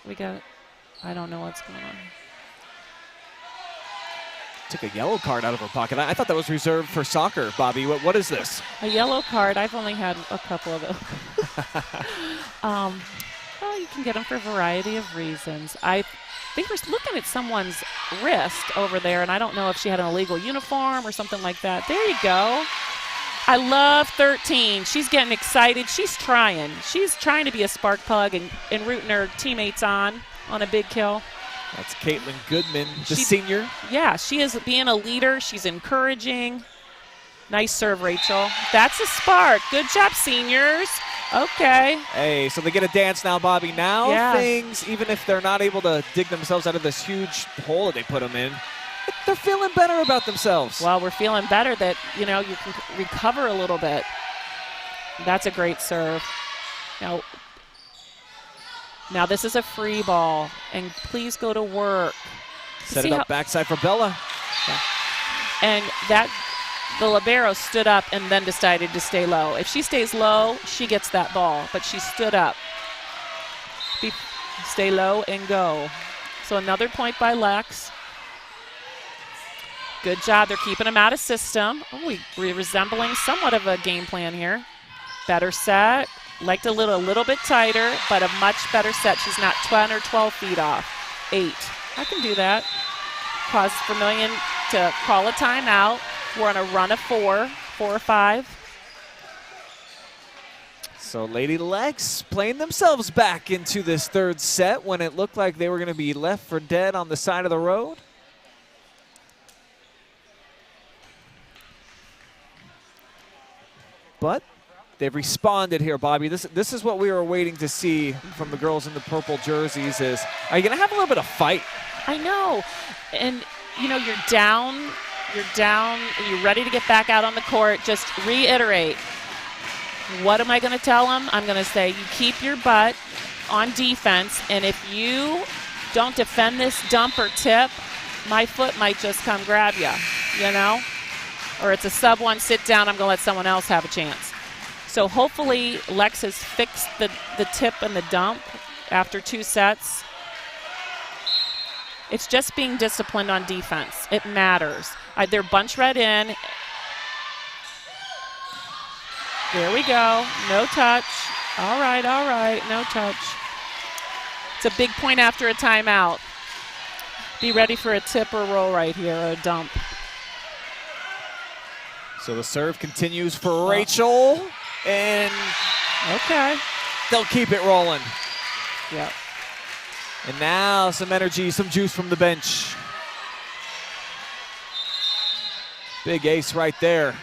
[SPEAKER 11] I don't know what's going on.
[SPEAKER 1] Took a yellow card out of her pocket. I thought that was reserved for soccer, Bobbi. What is this?
[SPEAKER 11] A yellow card. I've only had a couple of them. Well, you can get them for a variety of reasons. I think we're looking at someone's wrist over there, and I don't know if she had an illegal uniform or something like that. There you go. I love 13. She's getting excited. She's trying. She's trying to be a spark plug and rooting her teammates on a big kill.
[SPEAKER 1] That's Caitlin Goodman, the senior.
[SPEAKER 11] Yeah, she is being a leader. She's encouraging. Nice serve, Rachel. That's a spark. Good job, seniors. Okay.
[SPEAKER 1] Hey, so they get a dance now, Bobbi. Now things, even if they're not able to dig themselves out of this huge hole that they put them in, they're feeling better about themselves.
[SPEAKER 11] Well, we're feeling better that, you can recover a little bit. That's a great serve. Now this is a free ball, and please go to work.
[SPEAKER 1] Set it up backside for Bella.
[SPEAKER 11] Yeah. And the libero stood up and then decided to stay low. If she stays low, she gets that ball, but she stood up. Stay low and go. So another point by Lex. Good job. They're keeping them out of system. Oh, we're resembling somewhat of a game plan here. Better set. Liked a little bit tighter, but a much better set. She's not 10 or 12 feet off. 8. I can do that. Cause Vermillion to call a timeout. We're on a run of 4 or 5.
[SPEAKER 1] So Lady Lex playing themselves back into this third set when it looked like they were going to be left for dead on the side of the road. But they've responded here, Bobbi. This is what we were waiting to see from the girls in the purple jerseys is, are you going to have a little bit of fight?
[SPEAKER 11] I know. And, you're down, you're ready to get back out on the court. Just reiterate. What am I going to tell them? I'm going to say you keep your butt on defense, and if you don't defend this dump or tip, my foot might just come grab you, Or it's a sub-1 sit down, I'm going to let someone else have a chance. So hopefully Lex has fixed the tip and the dump after 2 sets. It's just being disciplined on defense. It matters. They're bunch red in. There we go. No touch. All right. No touch. It's a big point after a timeout. Be ready for a tip or roll right here, or a dump.
[SPEAKER 1] So the serve continues for Rachel. And they'll keep it rolling.
[SPEAKER 11] Yep.
[SPEAKER 1] And now some energy, some juice from the bench. Big ace right there.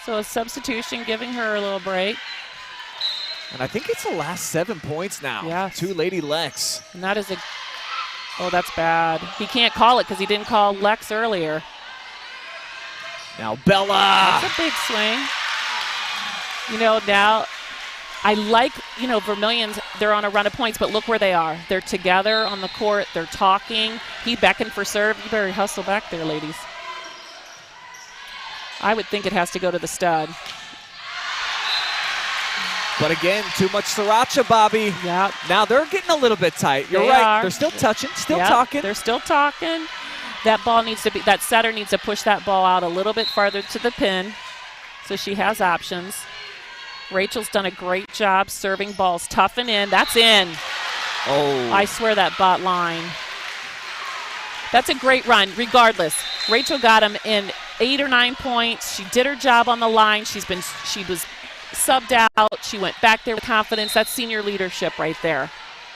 [SPEAKER 11] So a substitution giving her a little break.
[SPEAKER 1] And I think it's the last 7 points now.
[SPEAKER 11] Yeah.
[SPEAKER 1] To Lady Lex.
[SPEAKER 11] And that is oh, that's bad. He can't call it because he didn't call Lex earlier.
[SPEAKER 1] Now Bella.
[SPEAKER 11] That's a big swing. Now I like, Vermillion's, they're on a run of points, but look where they are. They're together on the court. They're talking. He beckoned for serve. You better hustle back there, ladies. I would think it has to go to the stud.
[SPEAKER 1] But again, too much sriracha, Bobbi.
[SPEAKER 11] Yep.
[SPEAKER 1] Now they're getting a little bit tight. You're
[SPEAKER 11] They
[SPEAKER 1] right.
[SPEAKER 11] are.
[SPEAKER 1] They're still touching, still talking.
[SPEAKER 11] They're still talking. That ball needs to be, that setter needs to push that ball out a little bit farther to the pin so she has options. Rachel's done a great job serving balls tough and in. That's in.
[SPEAKER 1] Oh.
[SPEAKER 11] I swear that bot line. That's a great run, regardless. Rachel got him in 8 or 9 points. She did her job on the line. She was subbed out. She went back there with confidence. That's senior leadership right there.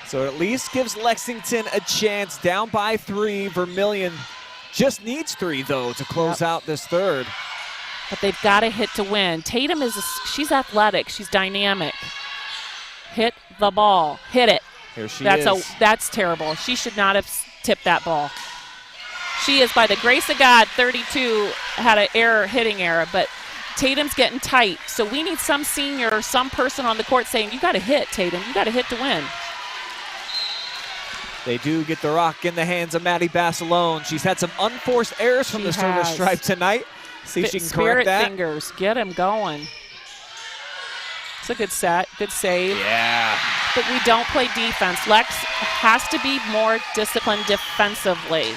[SPEAKER 1] So it at least gives Lexington a chance. Down by 3. Vermillion just needs 3, though, to close out this third.
[SPEAKER 11] But they've got to hit to win. Tatum she's athletic. She's dynamic. Hit the ball. Hit it.
[SPEAKER 1] Here she is.
[SPEAKER 11] That's terrible. She should not have tipped that ball. She is, by the grace of God, 32, had an error, hitting error, but Tatum's getting tight. So we need some senior, some person on the court saying, you got to hit, Tatum. You got to hit to win.
[SPEAKER 1] They do get the rock in the hands of Maddie Basilone. She's had some unforced errors from the service stripe tonight. See if she can correct that.
[SPEAKER 11] Spirit fingers, get him going. It's a good set, good save.
[SPEAKER 1] Yeah.
[SPEAKER 11] But we don't play defense. Lex has to be more disciplined defensively.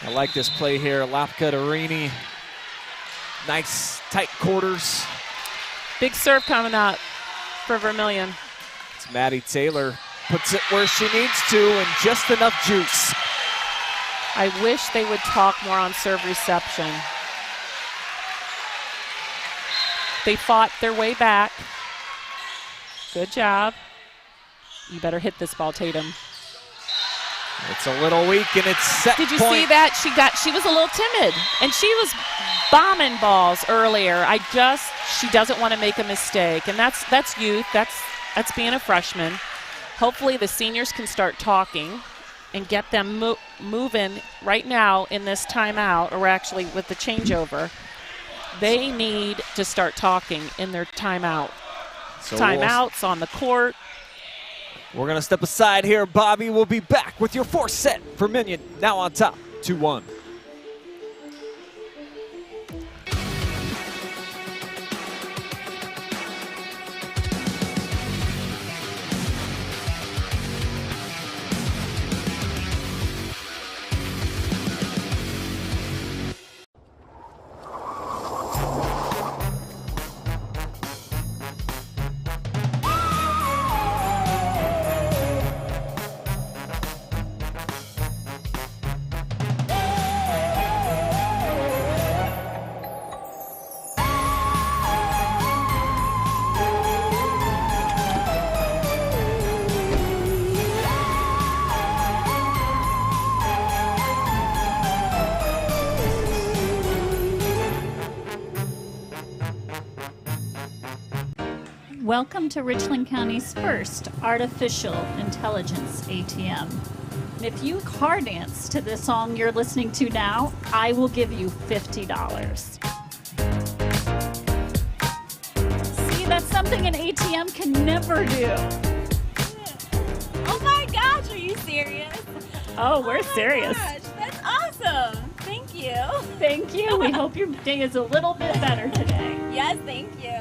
[SPEAKER 1] I like this play here. Lapka to Rini. Nice tight quarters.
[SPEAKER 11] Big serve coming up for Vermillion.
[SPEAKER 1] It's Maddie Taylor. Puts it where she needs to and just enough juice.
[SPEAKER 11] I wish they would talk more on serve reception. They fought their way back. Good job. You better hit this ball, Tatum.
[SPEAKER 1] It's a little weak and it's set
[SPEAKER 11] Did you
[SPEAKER 1] point.
[SPEAKER 11] see that? She was a little timid and she was bombing balls earlier. She doesn't want to make a mistake, and that's youth. That's being a freshman. Hopefully the seniors can start talking and get them moving right now in this timeout, or actually with the changeover. They need to start talking in their timeout.
[SPEAKER 1] So
[SPEAKER 11] Timeouts on the court.
[SPEAKER 1] We're going to step aside here. Bobby will be back with your fourth set. Vermillion now on top, 2-1.
[SPEAKER 2] Welcome to Richland County's first artificial intelligence ATM. And if you car dance to the song you're listening to now, I will give you $50. See, that's something an ATM can never do.
[SPEAKER 3] Oh my gosh, are you serious?
[SPEAKER 2] Oh, we're serious.
[SPEAKER 3] Gosh, that's awesome. Thank you.
[SPEAKER 2] Thank you. We hope your day is a little bit better today.
[SPEAKER 3] Yes, thank you.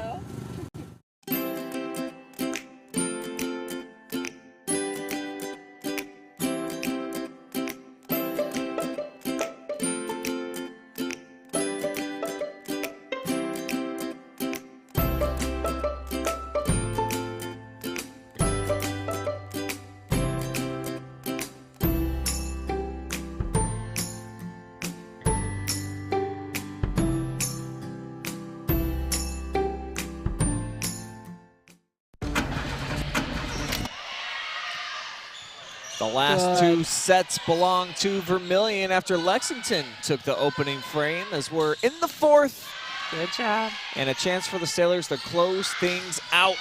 [SPEAKER 1] The last two sets belong to Vermillion after Lexington took the opening frame, as we're in the fourth.
[SPEAKER 11] Good job.
[SPEAKER 1] And a chance for the Sailors to close things out.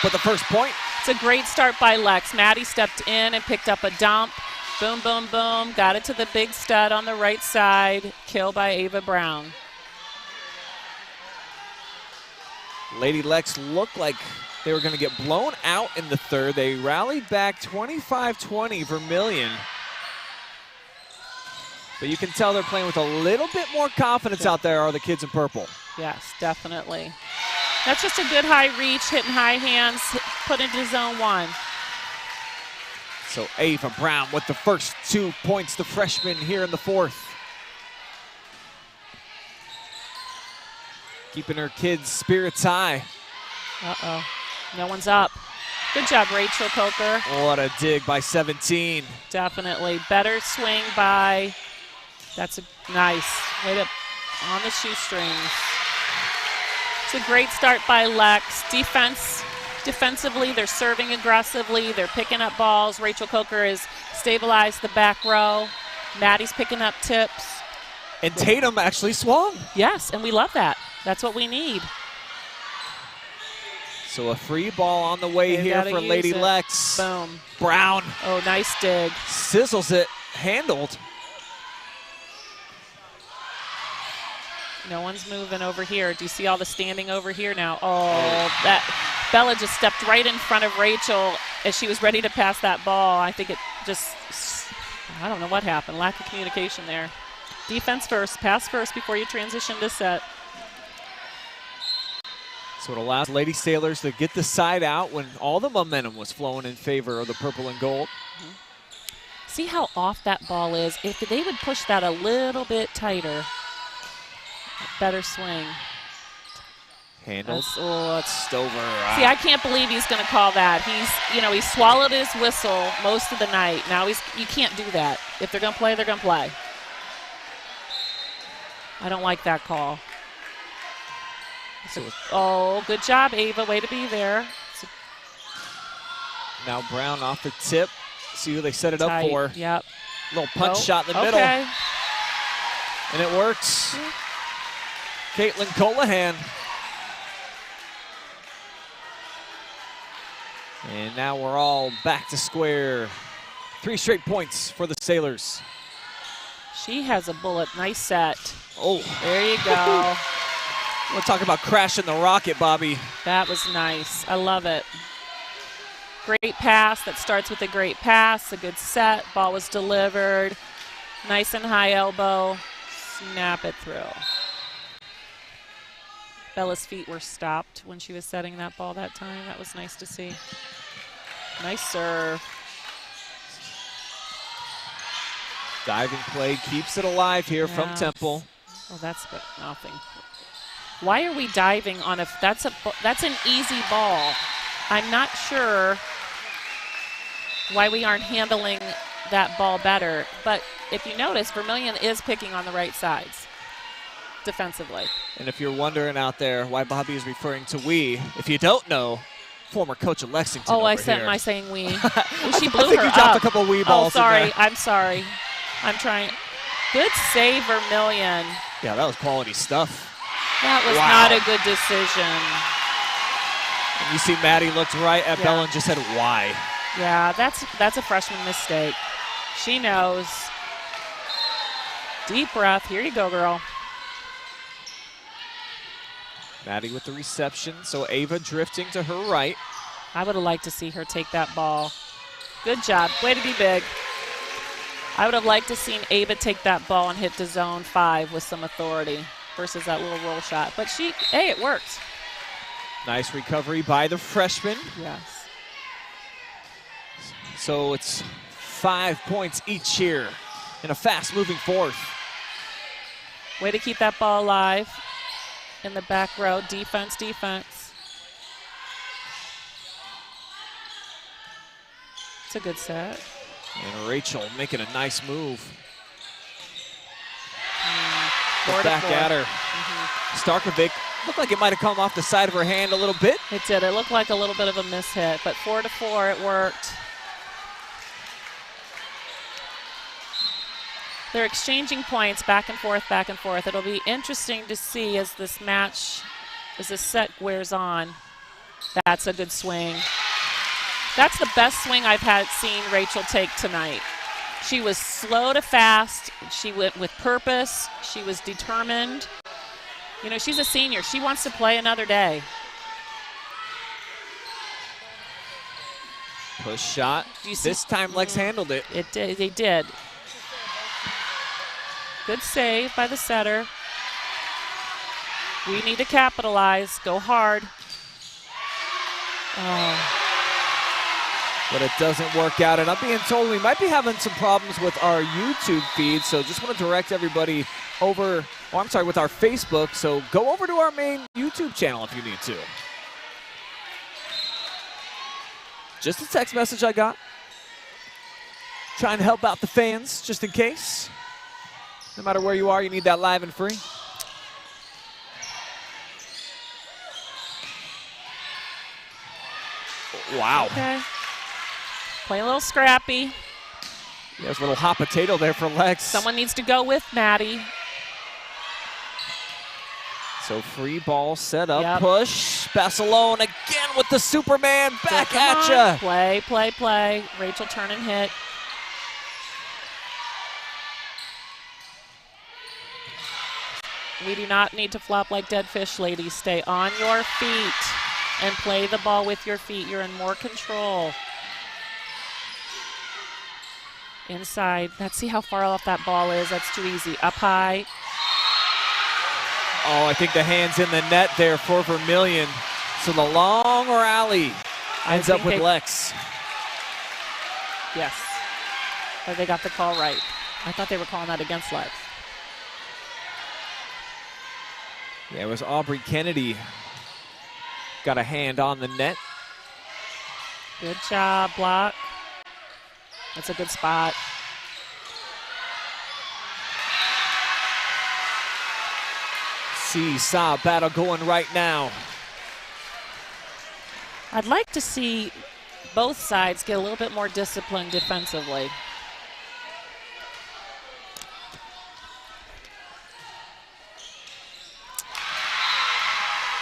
[SPEAKER 1] But the first point.
[SPEAKER 11] It's a great start by Lex. Maddie stepped in and picked up a dump. Boom, boom, boom. Got it to the big stud on the right side. Kill by Ava Brown.
[SPEAKER 1] Lady Lex looked like they were going to get blown out in the third. They rallied back 25-20 Vermillion. But you can tell they're playing with a little bit more confidence out there, are the kids in purple.
[SPEAKER 11] Yes, definitely. That's just a good high reach, hitting high hands, put into zone one.
[SPEAKER 1] So Ava Brown with the first 2 points, the freshman here in the fourth. Keeping her kids' spirits high.
[SPEAKER 11] Uh-oh. No one's up. Good job, Rachel Coker.
[SPEAKER 1] What a dig by 17.
[SPEAKER 11] Definitely. Better swing by, that's a nice. Way to, on the shoestrings. It's a great start by Lex. Defensively, they're serving aggressively. They're picking up balls. Rachel Coker has stabilized the back row. Maddie's picking up tips.
[SPEAKER 1] And Tatum actually swung.
[SPEAKER 11] Yes, and we love that. That's what we need.
[SPEAKER 1] So a free ball on the way here for Lady Lex.
[SPEAKER 11] Boom.
[SPEAKER 1] Brown.
[SPEAKER 11] Oh, nice dig.
[SPEAKER 1] Sizzles it. Handled.
[SPEAKER 11] No one's moving over here. Do you see all the standing over here now? Oh, that Bella just stepped right in front of Rachel as she was ready to pass that ball. I think it just, I don't know what happened. Lack of communication there. Defense first, pass first before you transition to set.
[SPEAKER 1] So it allows Lady Sailors to get the side out when all the momentum was flowing in favor of the purple and gold.
[SPEAKER 11] See how off that ball is? If they would push that a little bit tighter, better swing.
[SPEAKER 1] Handled.
[SPEAKER 11] It's
[SPEAKER 1] Stover.
[SPEAKER 11] See, I can't believe he's going to call that. He swallowed his whistle most of the night. Now you can't do that. If they're going to play, they're going to play. I don't like that call. Oh, good job, Ava. Way to be there.
[SPEAKER 1] Now Brown off the tip. See who they set it
[SPEAKER 11] Tight.
[SPEAKER 1] up for.
[SPEAKER 11] Yep.
[SPEAKER 1] Little punch shot in the middle. And it works. Caitlin Colahan. And now we're all back to square. 3 straight points for the Sailors.
[SPEAKER 11] She has a bullet. Nice set.
[SPEAKER 1] Oh.
[SPEAKER 11] There you go.
[SPEAKER 1] We're talking about crashing the rocket, Bobby.
[SPEAKER 11] That was nice. I love it. Great pass. That starts with a great pass. A good set. Ball was delivered. Nice and high elbow. Snap it through. Bella's feet were stopped when she was setting that ball that time. That was nice to see. Nice serve.
[SPEAKER 1] Diving play keeps it alive here from Temple.
[SPEAKER 11] Oh, that's good. Nothing. Why are we diving on that's an easy ball. I'm not sure why we aren't handling that ball better. But if you notice, Vermillion is picking on the right sides defensively.
[SPEAKER 1] And if you're wondering out there why Bobby is referring to we, if you don't know, former coach of Lexington.
[SPEAKER 11] Oh,
[SPEAKER 1] am
[SPEAKER 11] I saying we? She blew
[SPEAKER 1] I think
[SPEAKER 11] her
[SPEAKER 1] you dropped
[SPEAKER 11] up.
[SPEAKER 1] a couple wee balls.
[SPEAKER 11] Oh, sorry.
[SPEAKER 1] In there.
[SPEAKER 11] I'm sorry. I'm trying. Good save, Vermillion.
[SPEAKER 1] Yeah, that was quality stuff.
[SPEAKER 11] That was not a good decision.
[SPEAKER 1] And you see Maddie looked right at Bella and just said, why?
[SPEAKER 11] Yeah, that's a freshman mistake. She knows. Deep breath. Here you go, girl.
[SPEAKER 1] Maddie with the reception, so Ava drifting to her right.
[SPEAKER 11] I would have liked to see her take that ball. Good job. Way to be big. I would have liked to seen Ava take that ball and hit the zone 5 with some authority versus that little roll shot. But hey, it worked.
[SPEAKER 1] Nice recovery by the freshman.
[SPEAKER 11] Yes.
[SPEAKER 1] So it's 5 points each here in a fast-moving fourth.
[SPEAKER 11] Way to keep that ball alive in the back row. Defense, defense. It's a good set.
[SPEAKER 1] And Rachel making a nice move.
[SPEAKER 11] 4-4.
[SPEAKER 1] Back at her. Starkovic looked like it might have come off the side of her hand a little bit.
[SPEAKER 11] It did. It looked like a little bit of a mishit, but 4-4, it worked. They're exchanging points back and forth, back and forth. It'll be interesting to see as this set wears on. That's a good swing. That's the best swing I've seen Rachel take tonight. She was slow to fast. She went with purpose. She was determined. You know, she's a senior. She wants to play another day.
[SPEAKER 1] Push shot. This time Lex handled it.
[SPEAKER 11] It did. They did. Good save by the setter. We need to capitalize. Go hard. Oh.
[SPEAKER 1] but it doesn't work out. And I'm being told we might be having some problems with our YouTube feed, so just want to direct everybody over, with our Facebook. So go over to our main YouTube channel if you need to. Just a text message I got. Trying to help out the fans, just in case. No matter where you are, you need that live and free. Wow.
[SPEAKER 11] Okay. Play a little scrappy.
[SPEAKER 1] There's a little hot potato there for Lex.
[SPEAKER 11] Someone needs to go with Maddie.
[SPEAKER 1] So free ball set up, push. Basilone again with the Superman back at ya.
[SPEAKER 11] Play, play, play. Rachel turn and hit. We do not need to flop like dead fish, ladies. Stay on your feet and play the ball with your feet. You're in more control. Inside. Let's see how far off that ball is. That's too easy. Up high.
[SPEAKER 1] Oh, I think the hand's in the net there for Vermillion. So the long rally ends up with Lex.
[SPEAKER 11] Yes. But they got the call right. I thought they were calling that against Lex.
[SPEAKER 1] Yeah, it was Aubrey Kennedy. Got a hand on the net.
[SPEAKER 11] Good job, block. That's a good spot.
[SPEAKER 1] Seesaw battle going right now.
[SPEAKER 11] I'd like to see both sides get a little bit more disciplined defensively.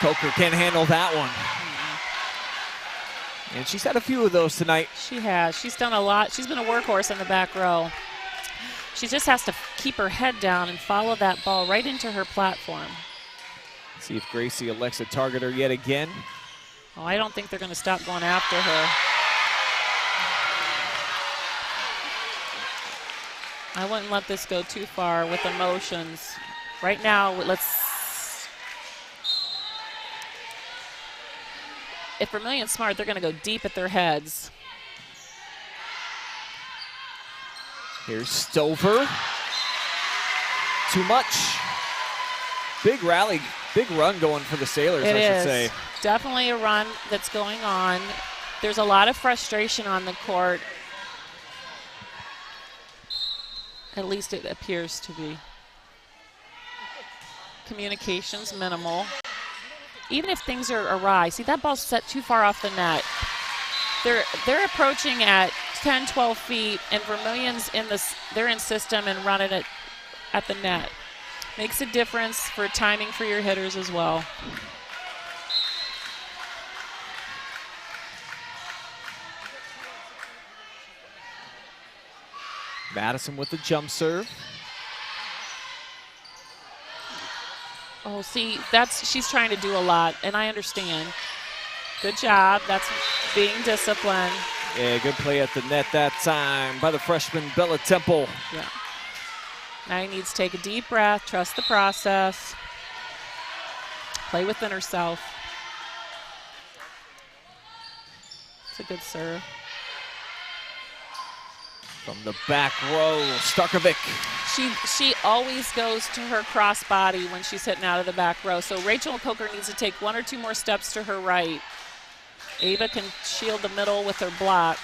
[SPEAKER 1] Coker can't handle that one. And she's had a few of those tonight.
[SPEAKER 11] She has. She's done a lot. She's been a workhorse in the back row. She just has to keep her head down and follow that ball right into her platform.
[SPEAKER 1] See if Gracie elects to target her yet again.
[SPEAKER 11] Oh, I don't think they're going to stop going after her. I wouldn't let this go too far with emotions. Right now, if Vermillion's smart, they're going to go deep at their heads.
[SPEAKER 1] Here's Stover. Too much. Big rally, big run going for the Sailors, I should say.
[SPEAKER 11] Definitely a run that's going on. There's a lot of frustration on the court. At least it appears to be. Communication's minimal. Even if things are awry, see that ball's set too far off the net. They're approaching at 10, 12 feet, and Vermillion's they're in system and running it at the net. Makes a difference for timing for your hitters as well.
[SPEAKER 1] Madison with the jump serve.
[SPEAKER 11] Oh, see, she's trying to do a lot, and I understand. Good job. That's being disciplined.
[SPEAKER 1] Yeah, good play at the net that time by the freshman Bella Temple.
[SPEAKER 11] Yeah. Now he needs to take a deep breath, trust the process, play within herself. It's a good serve.
[SPEAKER 1] From the back row, Starkovic.
[SPEAKER 11] She always goes to her crossbody when she's hitting out of the back row. So Rachel Coker needs to take one or two more steps to her right. Ava can shield the middle with her block,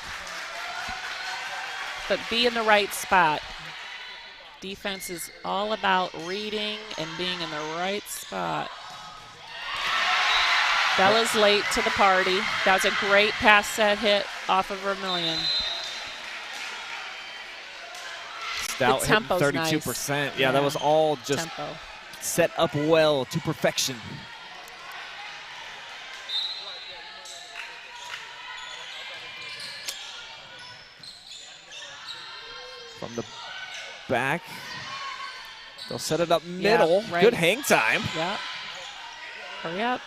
[SPEAKER 11] but be in the right spot. Defense is all about reading and being in the right spot. Bella's late to the party. That was a great pass set hit off of Vermillion.
[SPEAKER 1] Stout hitting 32%. Nice. Yeah, that was all just set up well to perfection. From the back, they'll set it up middle.
[SPEAKER 11] Yeah, right.
[SPEAKER 1] Good hang time.
[SPEAKER 11] Yeah. Hurry up.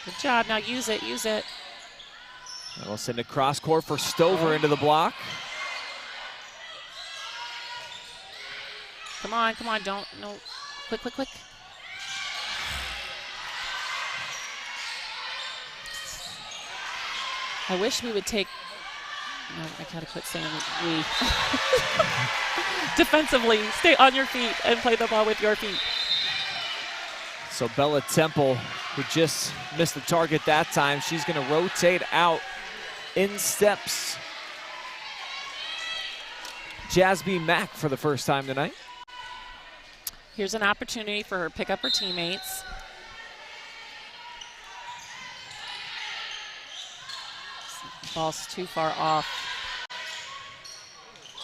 [SPEAKER 11] Good job. Now use it. Use it.
[SPEAKER 1] We'll send a cross court for Stover into the block.
[SPEAKER 11] Come on, come on. Don't, no. Quick, quick, quick. I wish we would take, no, I gotta quit saying we. Defensively, stay on your feet and play the ball with your feet.
[SPEAKER 1] So Bella Temple, who just missed the target that time, she's going to rotate out in steps Jasby Mack for the first time tonight.
[SPEAKER 11] Here's an opportunity for her to pick up her teammates. Ball's too far off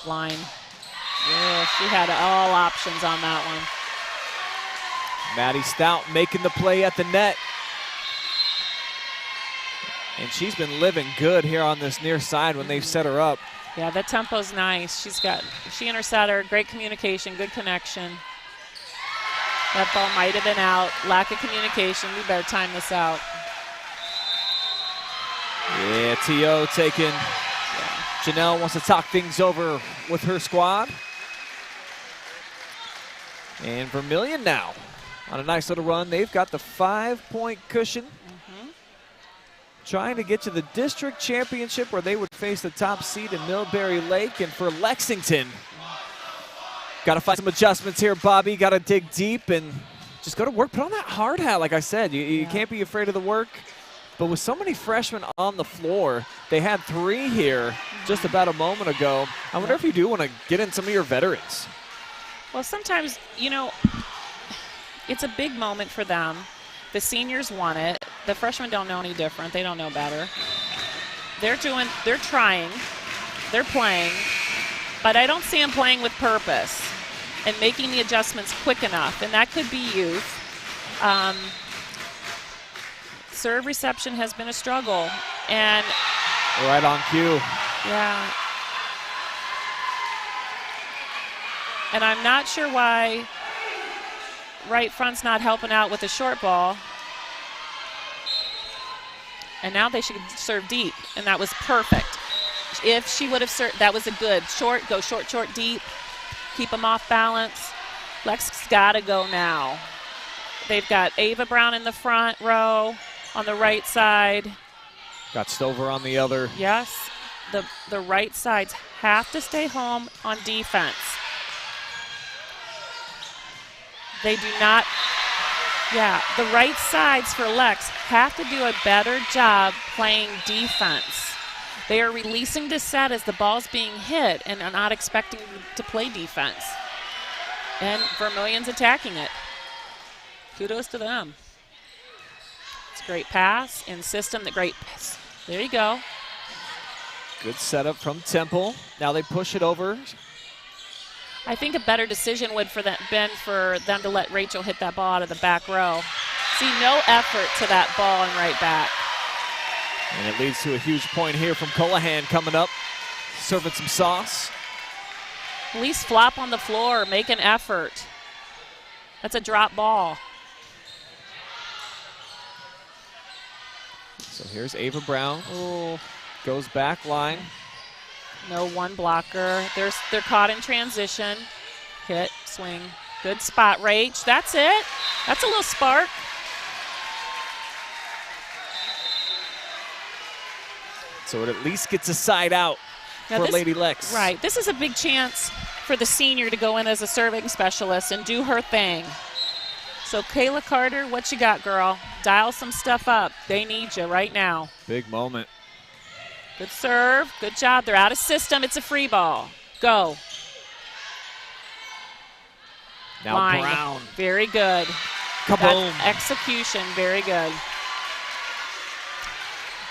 [SPEAKER 11] line. Yeah, she had all options on that one.
[SPEAKER 1] Maddie Stout making the play at the net. And she's been living good here on this near side when they've set her up.
[SPEAKER 11] Yeah, that tempo's nice. She and her setter, great communication, good connection. That ball might have been out. Lack of communication. We better time this out.
[SPEAKER 1] Yeah, T.O. taking. Janelle wants to talk things over with her squad. And Vermillion now on a nice little run. They've got the 5-point cushion. Trying to get to the district championship where they would face the top seed in Millbury Lake. And for Lexington, got to find some adjustments here, Bobby. Got to dig deep and just go to work. Put on that hard hat, like I said. You can't be afraid of the work. But with so many freshmen on the floor, they had 3 here just about a moment ago. I wonder if you do want to get in some of your veterans.
[SPEAKER 11] Well, sometimes, you know, it's a big moment for them. The seniors won it. The freshmen don't know any different. They don't know better. They're trying, they're playing, but I don't see them playing with purpose and making the adjustments quick enough, and that could be youth. Serve reception has been a struggle, and
[SPEAKER 1] right on cue.
[SPEAKER 11] Yeah. And I'm not sure why right front's not helping out with the short ball. And now they should serve deep, and that was perfect. If she would have served, that was a good short, go short, short, deep, keep them off balance. Lex's got to go now. They've got Ava Brown in the front row on the right side.
[SPEAKER 1] Got Stover on the other.
[SPEAKER 11] Yes, the right sides have to stay home on defense. They do not, the right sides for Lex have to do a better job playing defense. They are releasing to set as the ball's being hit and are not expecting to play defense. And Vermillion's attacking it. Kudos to them. It's a great pass in system, the great pass. There you go.
[SPEAKER 1] Good setup from Temple. Now they push it over.
[SPEAKER 11] I think a better decision would been for them to let Rachel hit that ball out of the back row. See no effort to that ball and right back.
[SPEAKER 1] And it leads to a huge point here from Colohan coming up, serving some sauce.
[SPEAKER 11] At least flop on the floor, make an effort. That's a drop ball.
[SPEAKER 1] So here's Ava Brown.
[SPEAKER 11] Ooh.
[SPEAKER 1] Goes back line.
[SPEAKER 11] No one blocker. They're caught in transition. Hit, swing. Good spot, Rach. That's it. That's a little spark.
[SPEAKER 1] So it at least gets a side out for Lady Lex.
[SPEAKER 11] Right. This is a big chance for the senior to go in as a serving specialist and do her thing. So Kayla Carter, what you got, girl? Dial some stuff up. They need you right now.
[SPEAKER 1] Big moment.
[SPEAKER 11] Good serve. Good job. They're out of system. It's a free ball. Go.
[SPEAKER 1] Now
[SPEAKER 11] Line.
[SPEAKER 1] Brown.
[SPEAKER 11] Very good.
[SPEAKER 1] Kaboom.
[SPEAKER 11] That execution. Very good.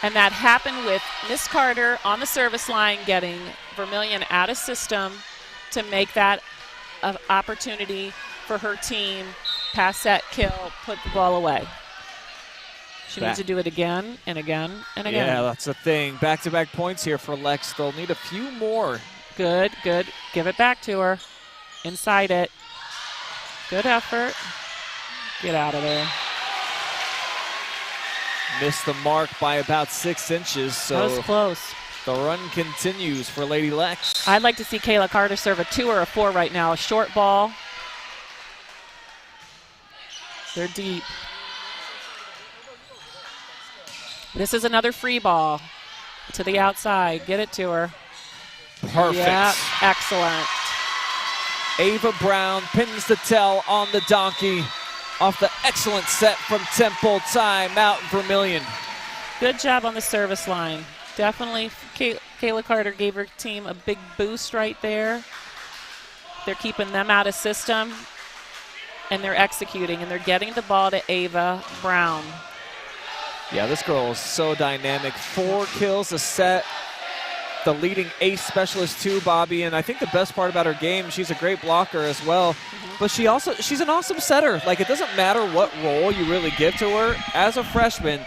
[SPEAKER 11] And that happened with Miss Carter on the service line getting Vermillion out of system to make that an opportunity for her team. Pass set, kill, put the ball away. She needs to do it again and again and again.
[SPEAKER 1] Yeah, that's the thing. Back-to-back points here for Lex. They'll need a few more.
[SPEAKER 11] Good, good. Give it back to her. Inside it. Good effort. Get out of there.
[SPEAKER 1] Missed the mark by about 6 inches. So
[SPEAKER 11] that was close.
[SPEAKER 1] The run continues for Lady Lex.
[SPEAKER 11] I'd like to see Kayla Carter serve a 2 or a 4 right now. A short ball. They're deep. This is another free ball. To the outside. Get it to her.
[SPEAKER 1] Perfect.
[SPEAKER 11] Yeah, excellent.
[SPEAKER 1] Ava Brown pins the tell on the donkey off the excellent set from Temple. Timeout, Vermillion.
[SPEAKER 11] Good job on the service line. Definitely, Kayla Carter gave her team a big boost right there. They're keeping them out of system, and they're executing, and they're getting the ball to Ava Brown.
[SPEAKER 1] Yeah, this girl is so dynamic. 4 kills a set. The leading ace specialist too, Bobby, and I think the best part about her game, she's a great blocker as well. But she's an awesome setter. Like, it doesn't matter what role you really give to her. As a freshman,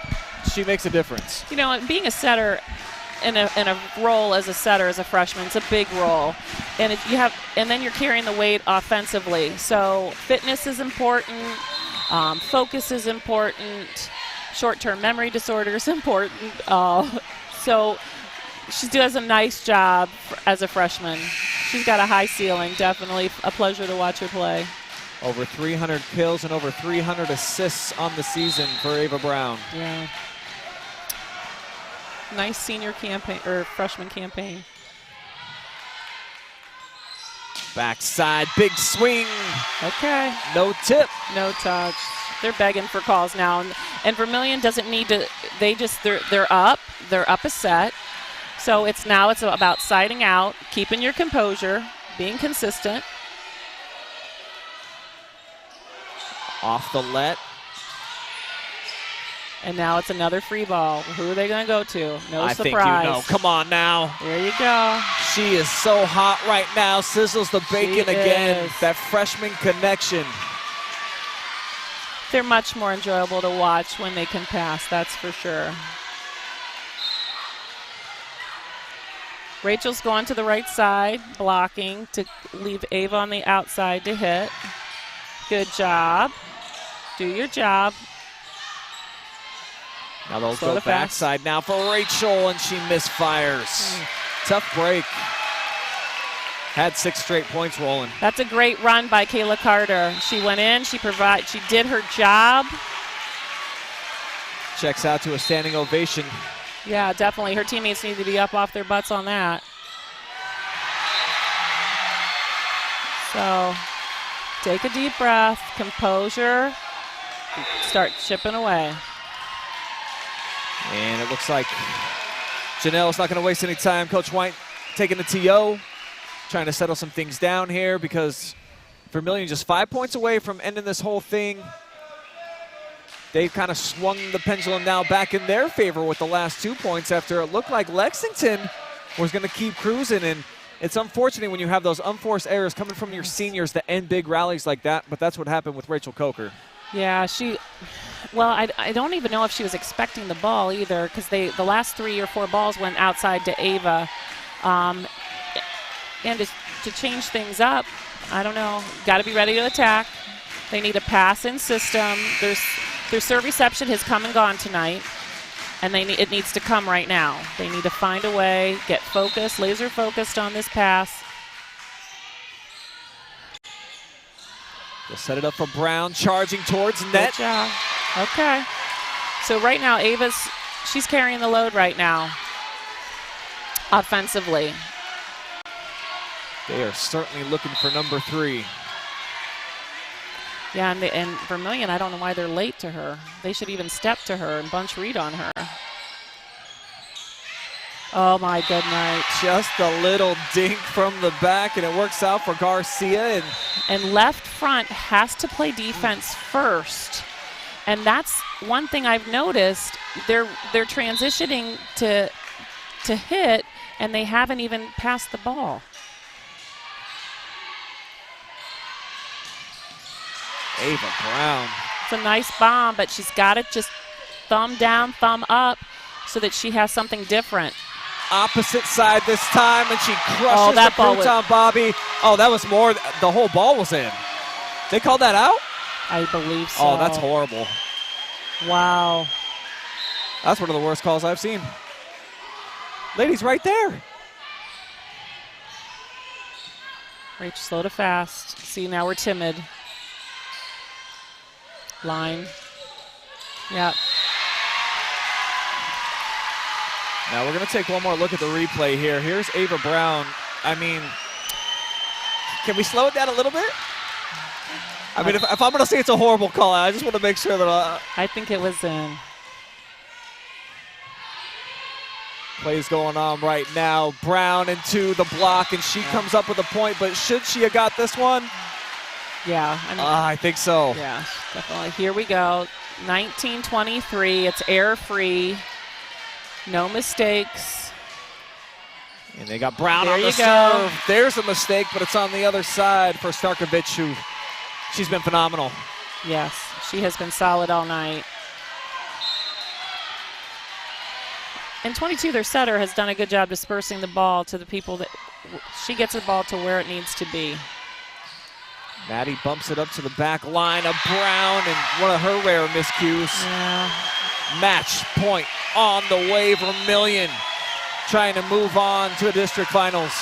[SPEAKER 1] she makes a difference.
[SPEAKER 11] You know, being a setter in a role as a setter as a freshman, it's a big role, and then you're carrying the weight offensively. So fitness is important, focus is important, short-term memory disorder is important. So she does a nice job as a freshman. She's got a high ceiling. Definitely a pleasure to watch her play.
[SPEAKER 1] Over 300 kills and over 300 assists on the season for Ava Brown.
[SPEAKER 11] Yeah. Nice senior campaign, or freshman campaign.
[SPEAKER 1] Backside, big swing.
[SPEAKER 11] Okay.
[SPEAKER 1] No tip.
[SPEAKER 11] No touch. They're begging for calls now. And Vermillion doesn't need to, they're up. They're up a set. So it's about siding out, keeping your composure, being consistent.
[SPEAKER 1] Off the let.
[SPEAKER 11] And now it's another free ball. Who are they going to go to? No surprise.
[SPEAKER 1] I think you know. Come on now.
[SPEAKER 11] There you go.
[SPEAKER 1] She is so hot right now. Sizzles the bacon again. That freshman connection.
[SPEAKER 11] They're much more enjoyable to watch when they can pass, that's for sure. Rachel's going to the right side, blocking to leave Ava on the outside to hit. Good job. Do your job.
[SPEAKER 1] Now they'll go backside now for Rachel, and she misfires. Tough break. Had 6 straight points rolling.
[SPEAKER 11] That's a great run by Kayla Carter. She went in, she did her job.
[SPEAKER 1] Checks out to a standing ovation.
[SPEAKER 11] Yeah, definitely. Her teammates need to be up off their butts on that. So take a deep breath, composure, start chipping away.
[SPEAKER 1] And it looks like Janelle's not going to waste any time. Coach White taking the TO, trying to settle some things down here because Vermillion just 5 points away from ending this whole thing. They've kind of swung the pendulum now back in their favor with the last 2 points after it looked like Lexington was going to keep cruising. And it's unfortunate when you have those unforced errors coming from your seniors to end big rallies like that, but that's what happened with Rachel Coker.
[SPEAKER 11] Yeah, well, I don't even know if she was expecting the ball either because the last 3 or 4 balls went outside to Ava. And to change things up, I don't know. Got to be ready to attack. They need a pass in system. Their serve reception has come and gone tonight, and it needs to come right now. They need to find a way, get focused, laser focused on this pass.
[SPEAKER 1] They'll set it up for Brown, charging towards net.
[SPEAKER 11] Good job. Okay. So right now, she's carrying the load right now, offensively.
[SPEAKER 1] They are certainly looking for number 3.
[SPEAKER 11] Yeah, and Vermillion, I don't know why they're late to her. They should even step to her and bunch read on her. Oh, my good night.
[SPEAKER 1] Just a little dink from the back, and it works out for Garcia.
[SPEAKER 11] And left front has to play defense first. And that's one thing I've noticed. They're transitioning to hit, and they haven't even passed the ball.
[SPEAKER 1] Ava Brown.
[SPEAKER 11] It's a nice bomb, but she's got to just thumb down, thumb up so that she has something different.
[SPEAKER 1] Opposite side this time, and she crushes the crouton Bobby. Oh, that was more. The whole ball was in. They called that out?
[SPEAKER 11] I believe so.
[SPEAKER 1] Oh, that's horrible.
[SPEAKER 11] Wow.
[SPEAKER 1] That's one of the worst calls I've seen. Ladies, right there.
[SPEAKER 11] Rach, slow to fast. See, now we're timid. Line. Yep.
[SPEAKER 1] Now we're going to take one more look at the replay here. Here's Ava Brown. I mean, can we slow it down a little bit? I mean, if I'm going to say it's a horrible call, I just want to make sure that
[SPEAKER 11] I think it was in.
[SPEAKER 1] Plays going on right now. Brown into the block, and she comes up with a point, but should she have got this one?
[SPEAKER 11] Yeah.
[SPEAKER 1] I think so.
[SPEAKER 11] Yeah, definitely. Here we go. 19-23. It's error-free. No mistakes.
[SPEAKER 1] And they got Brown
[SPEAKER 11] there
[SPEAKER 1] on the serve. There's a mistake, but it's on the other side for Starkovich, who she's been phenomenal.
[SPEAKER 11] Yes, she has been solid all night. And 22, their setter, has done a good job dispersing the ball to the people that she gets the ball to where it needs to be.
[SPEAKER 1] Maddie bumps it up to the back line of Brown, and one of her rare miscues.
[SPEAKER 11] Yeah.
[SPEAKER 1] Match point on the way. Vermillion trying to move on to the district finals.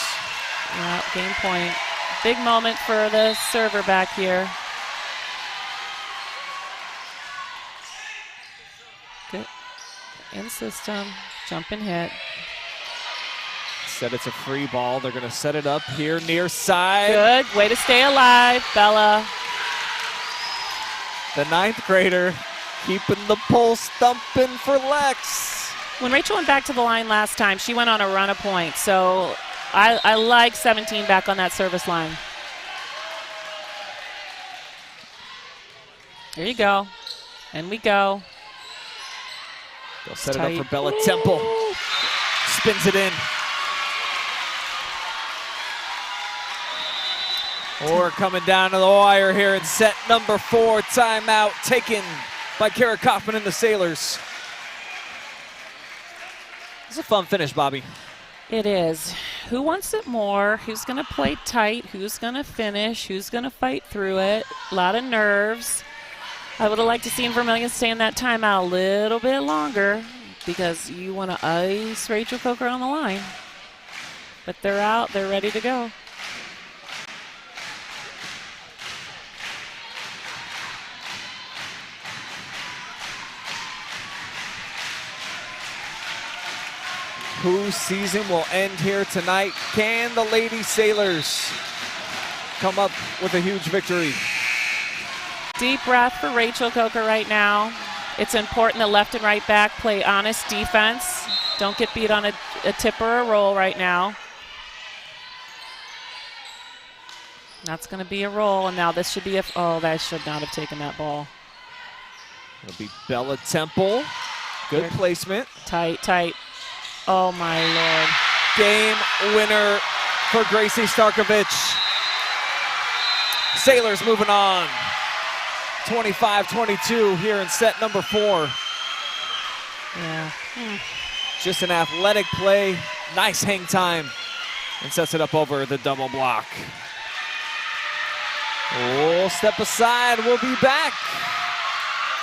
[SPEAKER 11] Yeah, game point. Big moment for the server back here. Good. In system. Jump and hit.
[SPEAKER 1] Said it's a free ball. They're going to set it up here near side.
[SPEAKER 11] Good. Way to stay alive, Bella.
[SPEAKER 1] The ninth grader keeping the pulse thumping for Lex.
[SPEAKER 11] When Rachel went back to the line last time, she went on a run of points. So I like 17 back on that service line. There you go. And we go.
[SPEAKER 1] They'll set it up for Bella Temple. Spins it in. Or coming down to the wire here in set number 4. Timeout taken by Kara Kaufman and the Sailors. It's a fun finish, Bobby.
[SPEAKER 11] It is. Who wants it more? Who's going to play tight? Who's going to finish? Who's going to fight through it? A lot of nerves. I would have liked to see Vermillion stay in that timeout a little bit longer because you want to ice Rachel Coker on the line. But they're out. They're ready to go.
[SPEAKER 1] Whose season will end here tonight? Can the Lady Sailors come up with a huge victory?
[SPEAKER 11] Deep breath for Rachel Coker right now. It's important that left and right back play honest defense. Don't get beat on a tip or a roll right now. That's going to be a roll, and now this should be oh, that should not have taken that ball.
[SPEAKER 1] It'll be Bella Temple. Good placement.
[SPEAKER 11] Tight, tight. Oh, my Lord.
[SPEAKER 1] Game winner for Gracie Starkovich. Sailors moving on. 25-22 here in set number 4.
[SPEAKER 11] Yeah.
[SPEAKER 1] Just an athletic play. Nice hang time. And sets it up over the double block. We'll step aside. We'll be back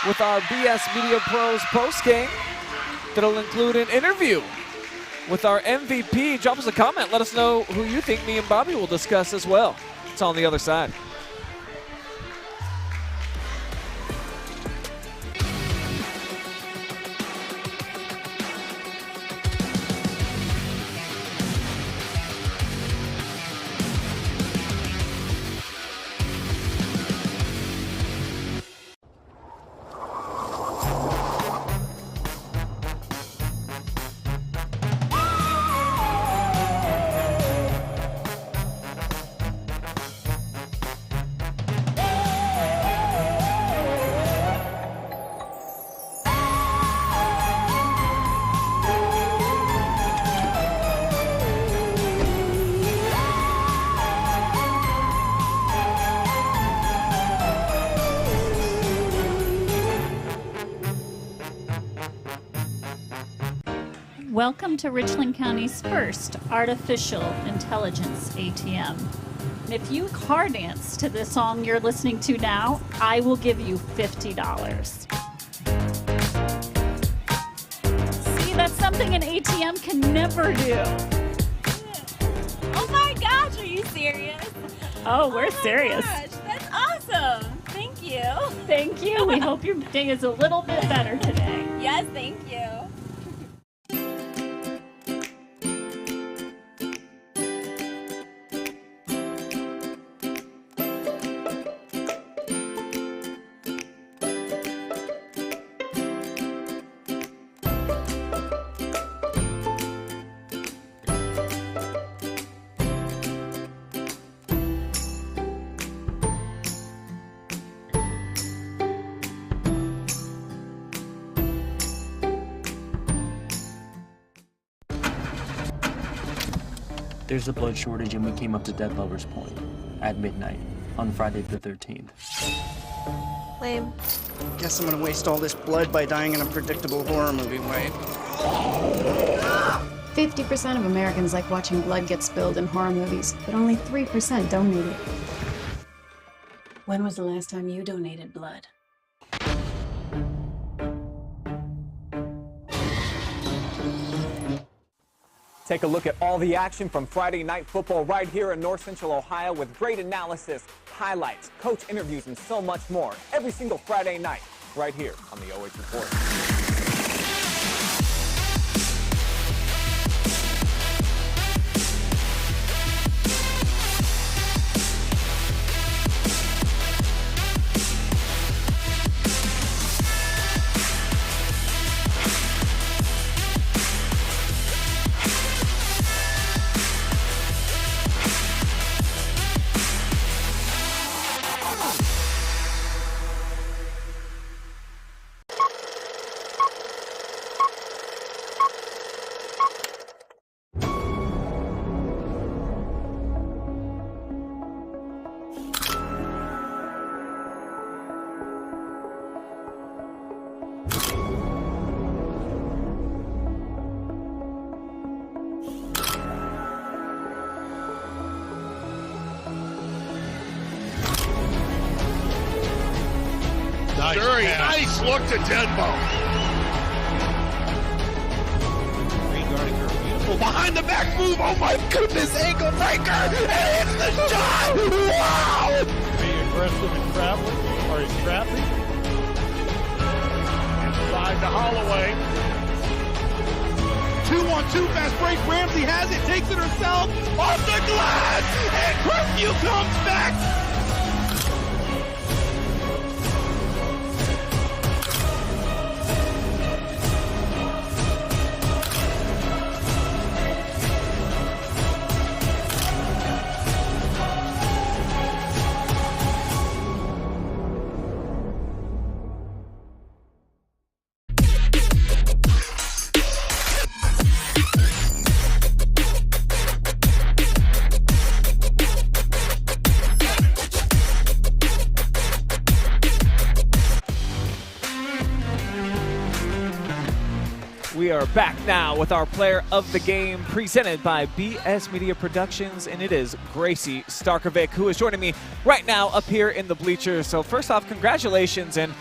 [SPEAKER 1] with our BS Media Pros postgame that'll include an interview with our MVP. Drop us a comment. Let us know who you think me and Bobby will discuss as well. It's on the other side.
[SPEAKER 2] Welcome to Richland County's first artificial intelligence ATM. If you car dance to the song you're listening to now, I will give you $50. See, that's something an ATM can never do.
[SPEAKER 3] Oh my gosh, are you serious?
[SPEAKER 2] Oh, we're serious.
[SPEAKER 3] Gosh, that's awesome. Thank you.
[SPEAKER 2] Thank you. We hope your day is a little bit better today.
[SPEAKER 3] Yes, thank you.
[SPEAKER 4] There's a blood shortage and we came up to Dead Lover's Point at midnight on Friday the 13th.
[SPEAKER 5] Lame.
[SPEAKER 6] Guess I'm gonna waste all this blood by dying in a predictable horror movie way.
[SPEAKER 7] 50% of Americans like watching blood get spilled in horror movies, but only 3% donate it. When was the last time you donated blood?
[SPEAKER 8] Take a look at all the action from Friday Night Football right here in North Central Ohio with great analysis, highlights, coach interviews, and so much more every single Friday night right here on the OH Report.
[SPEAKER 10] Very nice look to Denbo. Beautiful behind the back move. Oh my goodness, ankle breaker. And it's the shot. Wow.
[SPEAKER 9] Being aggressive and traveling, or he's trapping. Inside to Holloway.
[SPEAKER 10] 2-on-2 fast break. Ramsey has it, takes it herself. Off the glass. And Curfew comes back.
[SPEAKER 1] We are back now with our player of the game presented by BS Media Productions, and it is Gracie Starkovic who is joining me right now up here in the bleachers. So first off, congratulations. And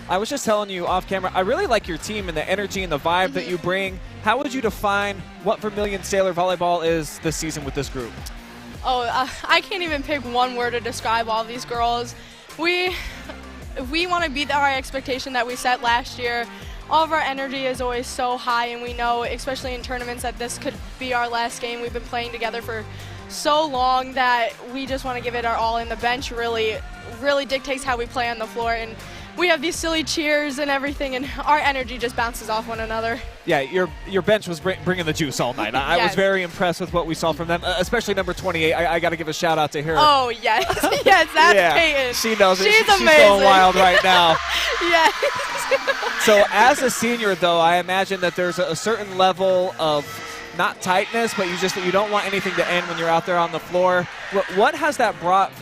[SPEAKER 1] I was just telling you off camera, I really like your team and the energy and the vibe that you bring. How would you define what Vermillion Sailor Volleyball is this season with this group?
[SPEAKER 12] I can't even pick one word to describe all these girls. We want to beat our expectation that we set last year. All of our energy is always so high, and we know, especially in tournaments, that this could be our last game. We've been playing together for so long that we just want to give it our all, and the bench really dictates how we play on the floor. And we have these silly cheers and everything, and our energy just bounces off one another.
[SPEAKER 1] Yeah, your bench was bringing the juice all night. I was very impressed with what we saw from them, especially number 28. I got to give a shout out to her.
[SPEAKER 12] Oh, yes. Yes, that's Peyton.
[SPEAKER 1] She knows it.
[SPEAKER 12] She's amazing.
[SPEAKER 1] She's going wild right now.
[SPEAKER 12] Yes.
[SPEAKER 1] So as a senior, though, I imagine that there's a certain level of not tightness, but you don't want anything to end when you're out there on the floor. What has that brought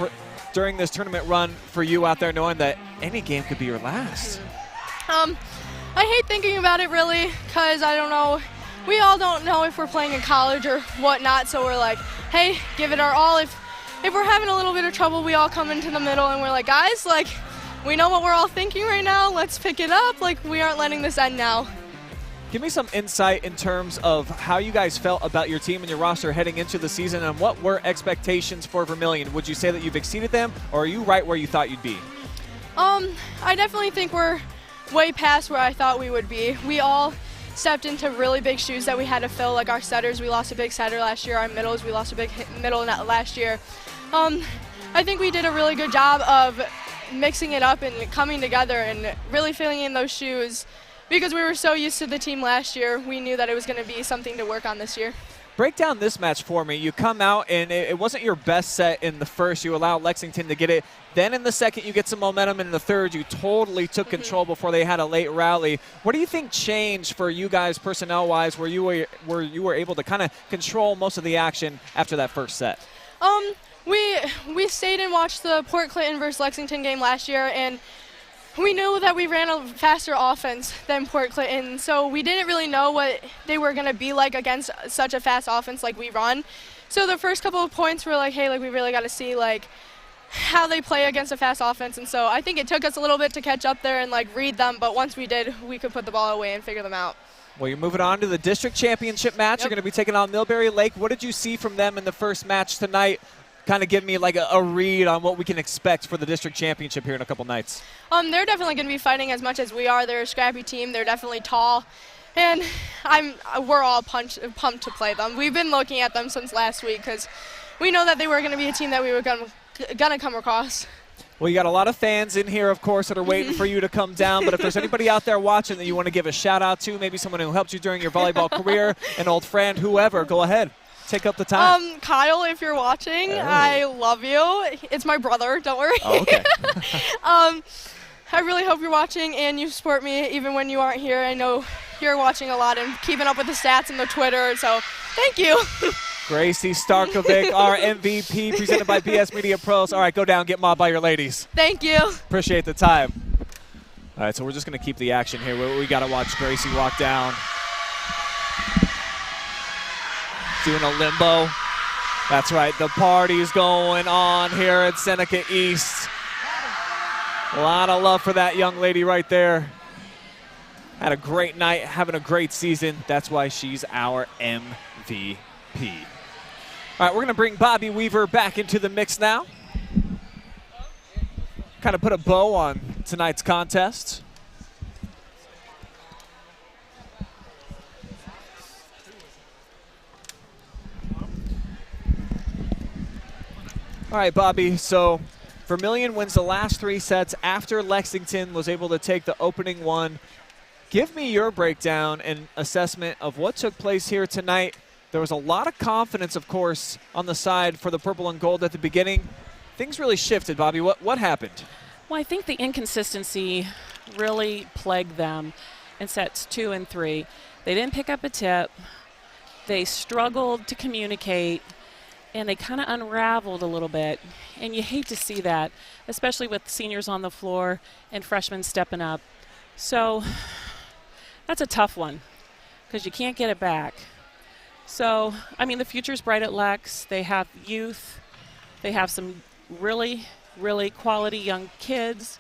[SPEAKER 1] during this tournament run for you out there, knowing that any game could be your last?
[SPEAKER 12] I hate thinking about it, really, because I don't know. We all don't know if we're playing in college or whatnot, so we're like, hey, give it our all. If we're having a little bit of trouble, we all come into the middle and we're like, guys, like, we know what we're all thinking right now. Let's pick it up. Like, we aren't letting this end now.
[SPEAKER 1] Give me some insight in terms of how you guys felt about your team and your roster heading into the season, and what were expectations for Vermillion? Would you say that you've exceeded them, or are you right where you thought you'd be?
[SPEAKER 12] I definitely think we're way past where I thought we would be. We all stepped into really big shoes that we had to fill, like our setters. We lost a big setter last year. Our middles, we lost a big middle last year. I think we did a really good job of mixing it up and coming together and really filling in those shoes, because we were so used to the team last year. We knew that it was going to be something to work on this year.
[SPEAKER 1] Break down this match for me. You come out, and it wasn't your best set in the first. You allowed Lexington to get it. Then in the second, you get some momentum. In the third, you totally took control before they had a late rally. What do you think changed for you guys personnel-wise where you were able to kind of control most of the action after that first set?
[SPEAKER 12] We stayed and watched the Port Clinton versus Lexington game last year, and we knew that we ran a faster offense than Port Clinton, so we didn't really know what they were going to be like against such a fast offense like we run. So the first couple of points were like, hey, like we really got to see like how they play against a fast offense, and so I think it took us a little bit to catch up there and like read them, but once we did, we could put the ball away and figure them out.
[SPEAKER 1] Well, you're moving on to the district championship match. You're going to be taking on Millbury Lake. What did you see from them in the first match tonight? Kind of give me like a read on what we can expect for the district championship here in a couple nights.
[SPEAKER 12] They're definitely going to be fighting as much as we are. They're a scrappy team. They're definitely tall, and we're all pumped to play them. We've been looking at them since last week because we know that they were going to be a team that we were going to come across.
[SPEAKER 1] Well, you got a lot of fans in here, of course, that are waiting for you to come down. But if there's anybody out there watching that you want to give a shout out to, maybe someone who helped you during your volleyball career, an old friend, whoever, go ahead. Take up the time.
[SPEAKER 12] Kyle, if you're watching, I love you. It's my brother, don't worry.
[SPEAKER 1] Oh, okay.
[SPEAKER 12] I really hope you're watching and you support me even when you aren't here. I know you're watching a lot and keeping up with the stats and the Twitter, so thank you.
[SPEAKER 1] Gracie Starkovic, our MVP, presented by BS Media Pros. All right, go down, get mobbed by your ladies.
[SPEAKER 12] Thank you.
[SPEAKER 1] Appreciate the time. All right, so we're just going to keep the action here. We got to watch Gracie walk down. Doing a limbo. That's right, the party's going on here at Seneca East. A lot of love for that young lady right there. Had a great night, having a great season. That's why she's our MVP. All right, we're going to bring Bobbi Weaver back into the mix now. Kind of put a bow on tonight's contest. All right, Bobbi, so Vermillion wins the last 3 sets after Lexington was able to take the opening one. Give me your breakdown and assessment of what took place here tonight. There was a lot of confidence, of course, on the side for the purple and gold at the beginning. Things really shifted, Bobbi. What happened?
[SPEAKER 11] Well, I think the inconsistency really plagued them in sets 2 and 3. They didn't pick up a tip. They struggled to communicate, and they kind of unraveled a little bit. And you hate to see that, especially with seniors on the floor and freshmen stepping up. So that's a tough one because you can't get it back. So, I mean, the future's bright at Lex. They have youth. They have some really, really quality young kids.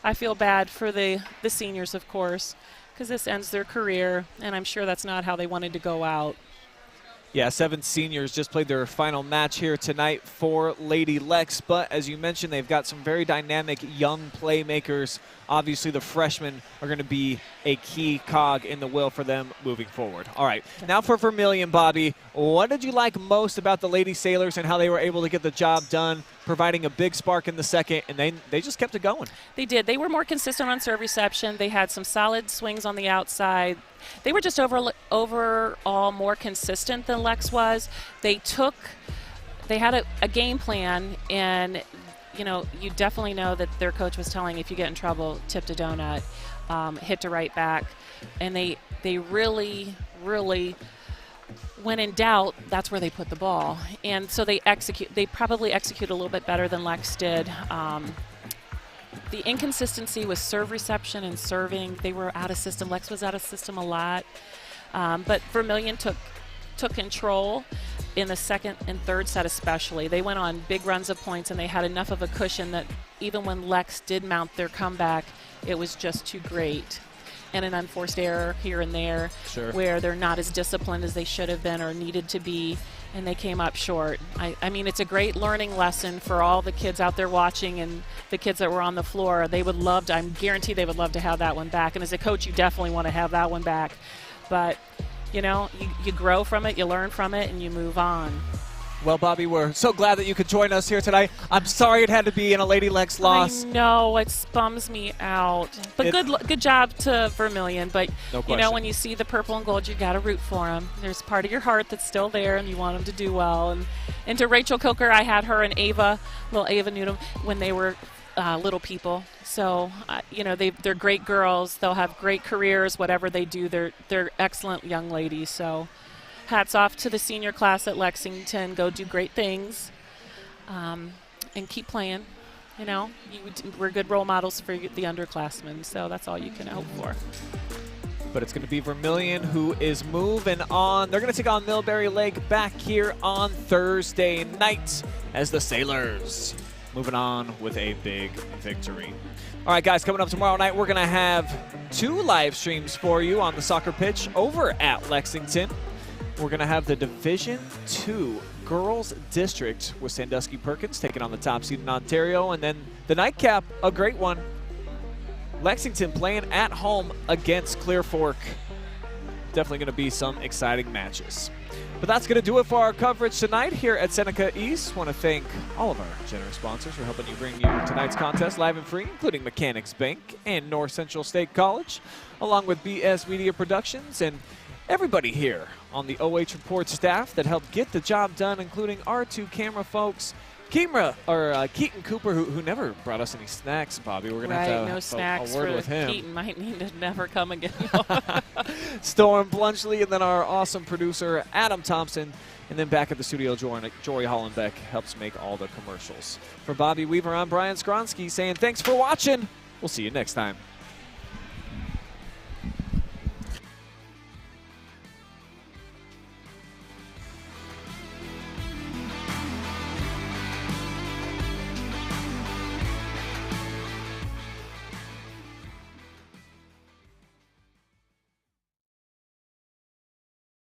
[SPEAKER 11] I feel bad for the seniors, of course, because this ends their career, and I'm sure that's not how they wanted to go out.
[SPEAKER 1] Yeah, 7 seniors just played their final match here tonight for Lady Lex, but as you mentioned, they've got some very dynamic young playmakers. Obviously, the freshmen are going to be a key cog in the wheel for them moving forward. All right, now for Vermillion, Bobbi, what did you like most about the Lady Sailors and how they were able to get the job done, providing a big spark in the second, and they just kept it going?
[SPEAKER 11] They did. They were more consistent on serve reception. They had some solid swings on the outside. They were just overall more consistent than Lex was. They had a game plan, and you definitely know that their coach was telling, if you get in trouble, tip to donut, hit to right back, and they really, really, when in doubt, that's where they put the ball, and so they probably execute a little bit better than Lex did. The inconsistency with serve reception and serving, they were out of system. Lex was out of system a lot. But Vermillion took control in the second and third set especially. They went on big runs of points, and they had enough of a cushion that even when Lex did mount their comeback, it was just too great. And an unforced error here and there,
[SPEAKER 1] sure,
[SPEAKER 11] where they're not as disciplined as they should have been or needed to be, and they came up short. I mean, it's a great learning lesson for all the kids out there watching and the kids that were on the floor. I'm guaranteed they would love to have that one back. And as a coach, you definitely want to have that one back. But, you grow from it, you learn from it, and you move on.
[SPEAKER 1] Well, Bobbi, we're so glad that you could join us here tonight. I'm sorry it had to be in a Lady Lex loss.
[SPEAKER 11] I know, it bums me out. But good job to Vermillion. But,
[SPEAKER 1] no
[SPEAKER 11] you know, when you see the purple and gold, you got to root for them. There's part of your heart that's still there, and you want them to do well. And to Rachel Coker, I had her and Ava, little Ava Newton, when they were little people. So, you know, they're great girls. They'll have great careers, whatever they do. They're excellent young ladies. So hats off to the senior class at Lexington. Go do great things and keep playing. You know, we're good role models for the underclassmen, so that's all you can hope for.
[SPEAKER 1] But it's going to be Vermillion who is moving on. They're going to take on Millbury Lake back here on Thursday night as the Sailors moving on with a big victory. All right, guys, coming up tomorrow night, we're going to have 2 live streams for you on the soccer pitch over at Lexington. We're going to have the Division II Girls District with Sandusky Perkins taking on the top seed in Ontario. And then the nightcap, a great one. Lexington playing at home against Clear Fork. Definitely going to be some exciting matches. But that's going to do it for our coverage tonight here at Seneca East. Want to thank all of our generous sponsors for helping you bring you tonight's contest live and free, including Mechanics Bank and North Central State College, along with BS Media Productions and everybody here on the OH Report staff that helped get the job done, including our 2 camera folks, Keaton Cooper, who never brought us any snacks, Bobbi. We're going to have to
[SPEAKER 11] no snacks
[SPEAKER 1] a word
[SPEAKER 11] for
[SPEAKER 1] with him.
[SPEAKER 11] Keaton might need to never come again.
[SPEAKER 1] Storm Blunchley, and then our awesome producer, Adam Thompson. And then back at the studio, Jory Hollenbeck helps make all the commercials. For Bobbi Weaver, I'm Brian Skowronski saying thanks for watching. We'll see you next time.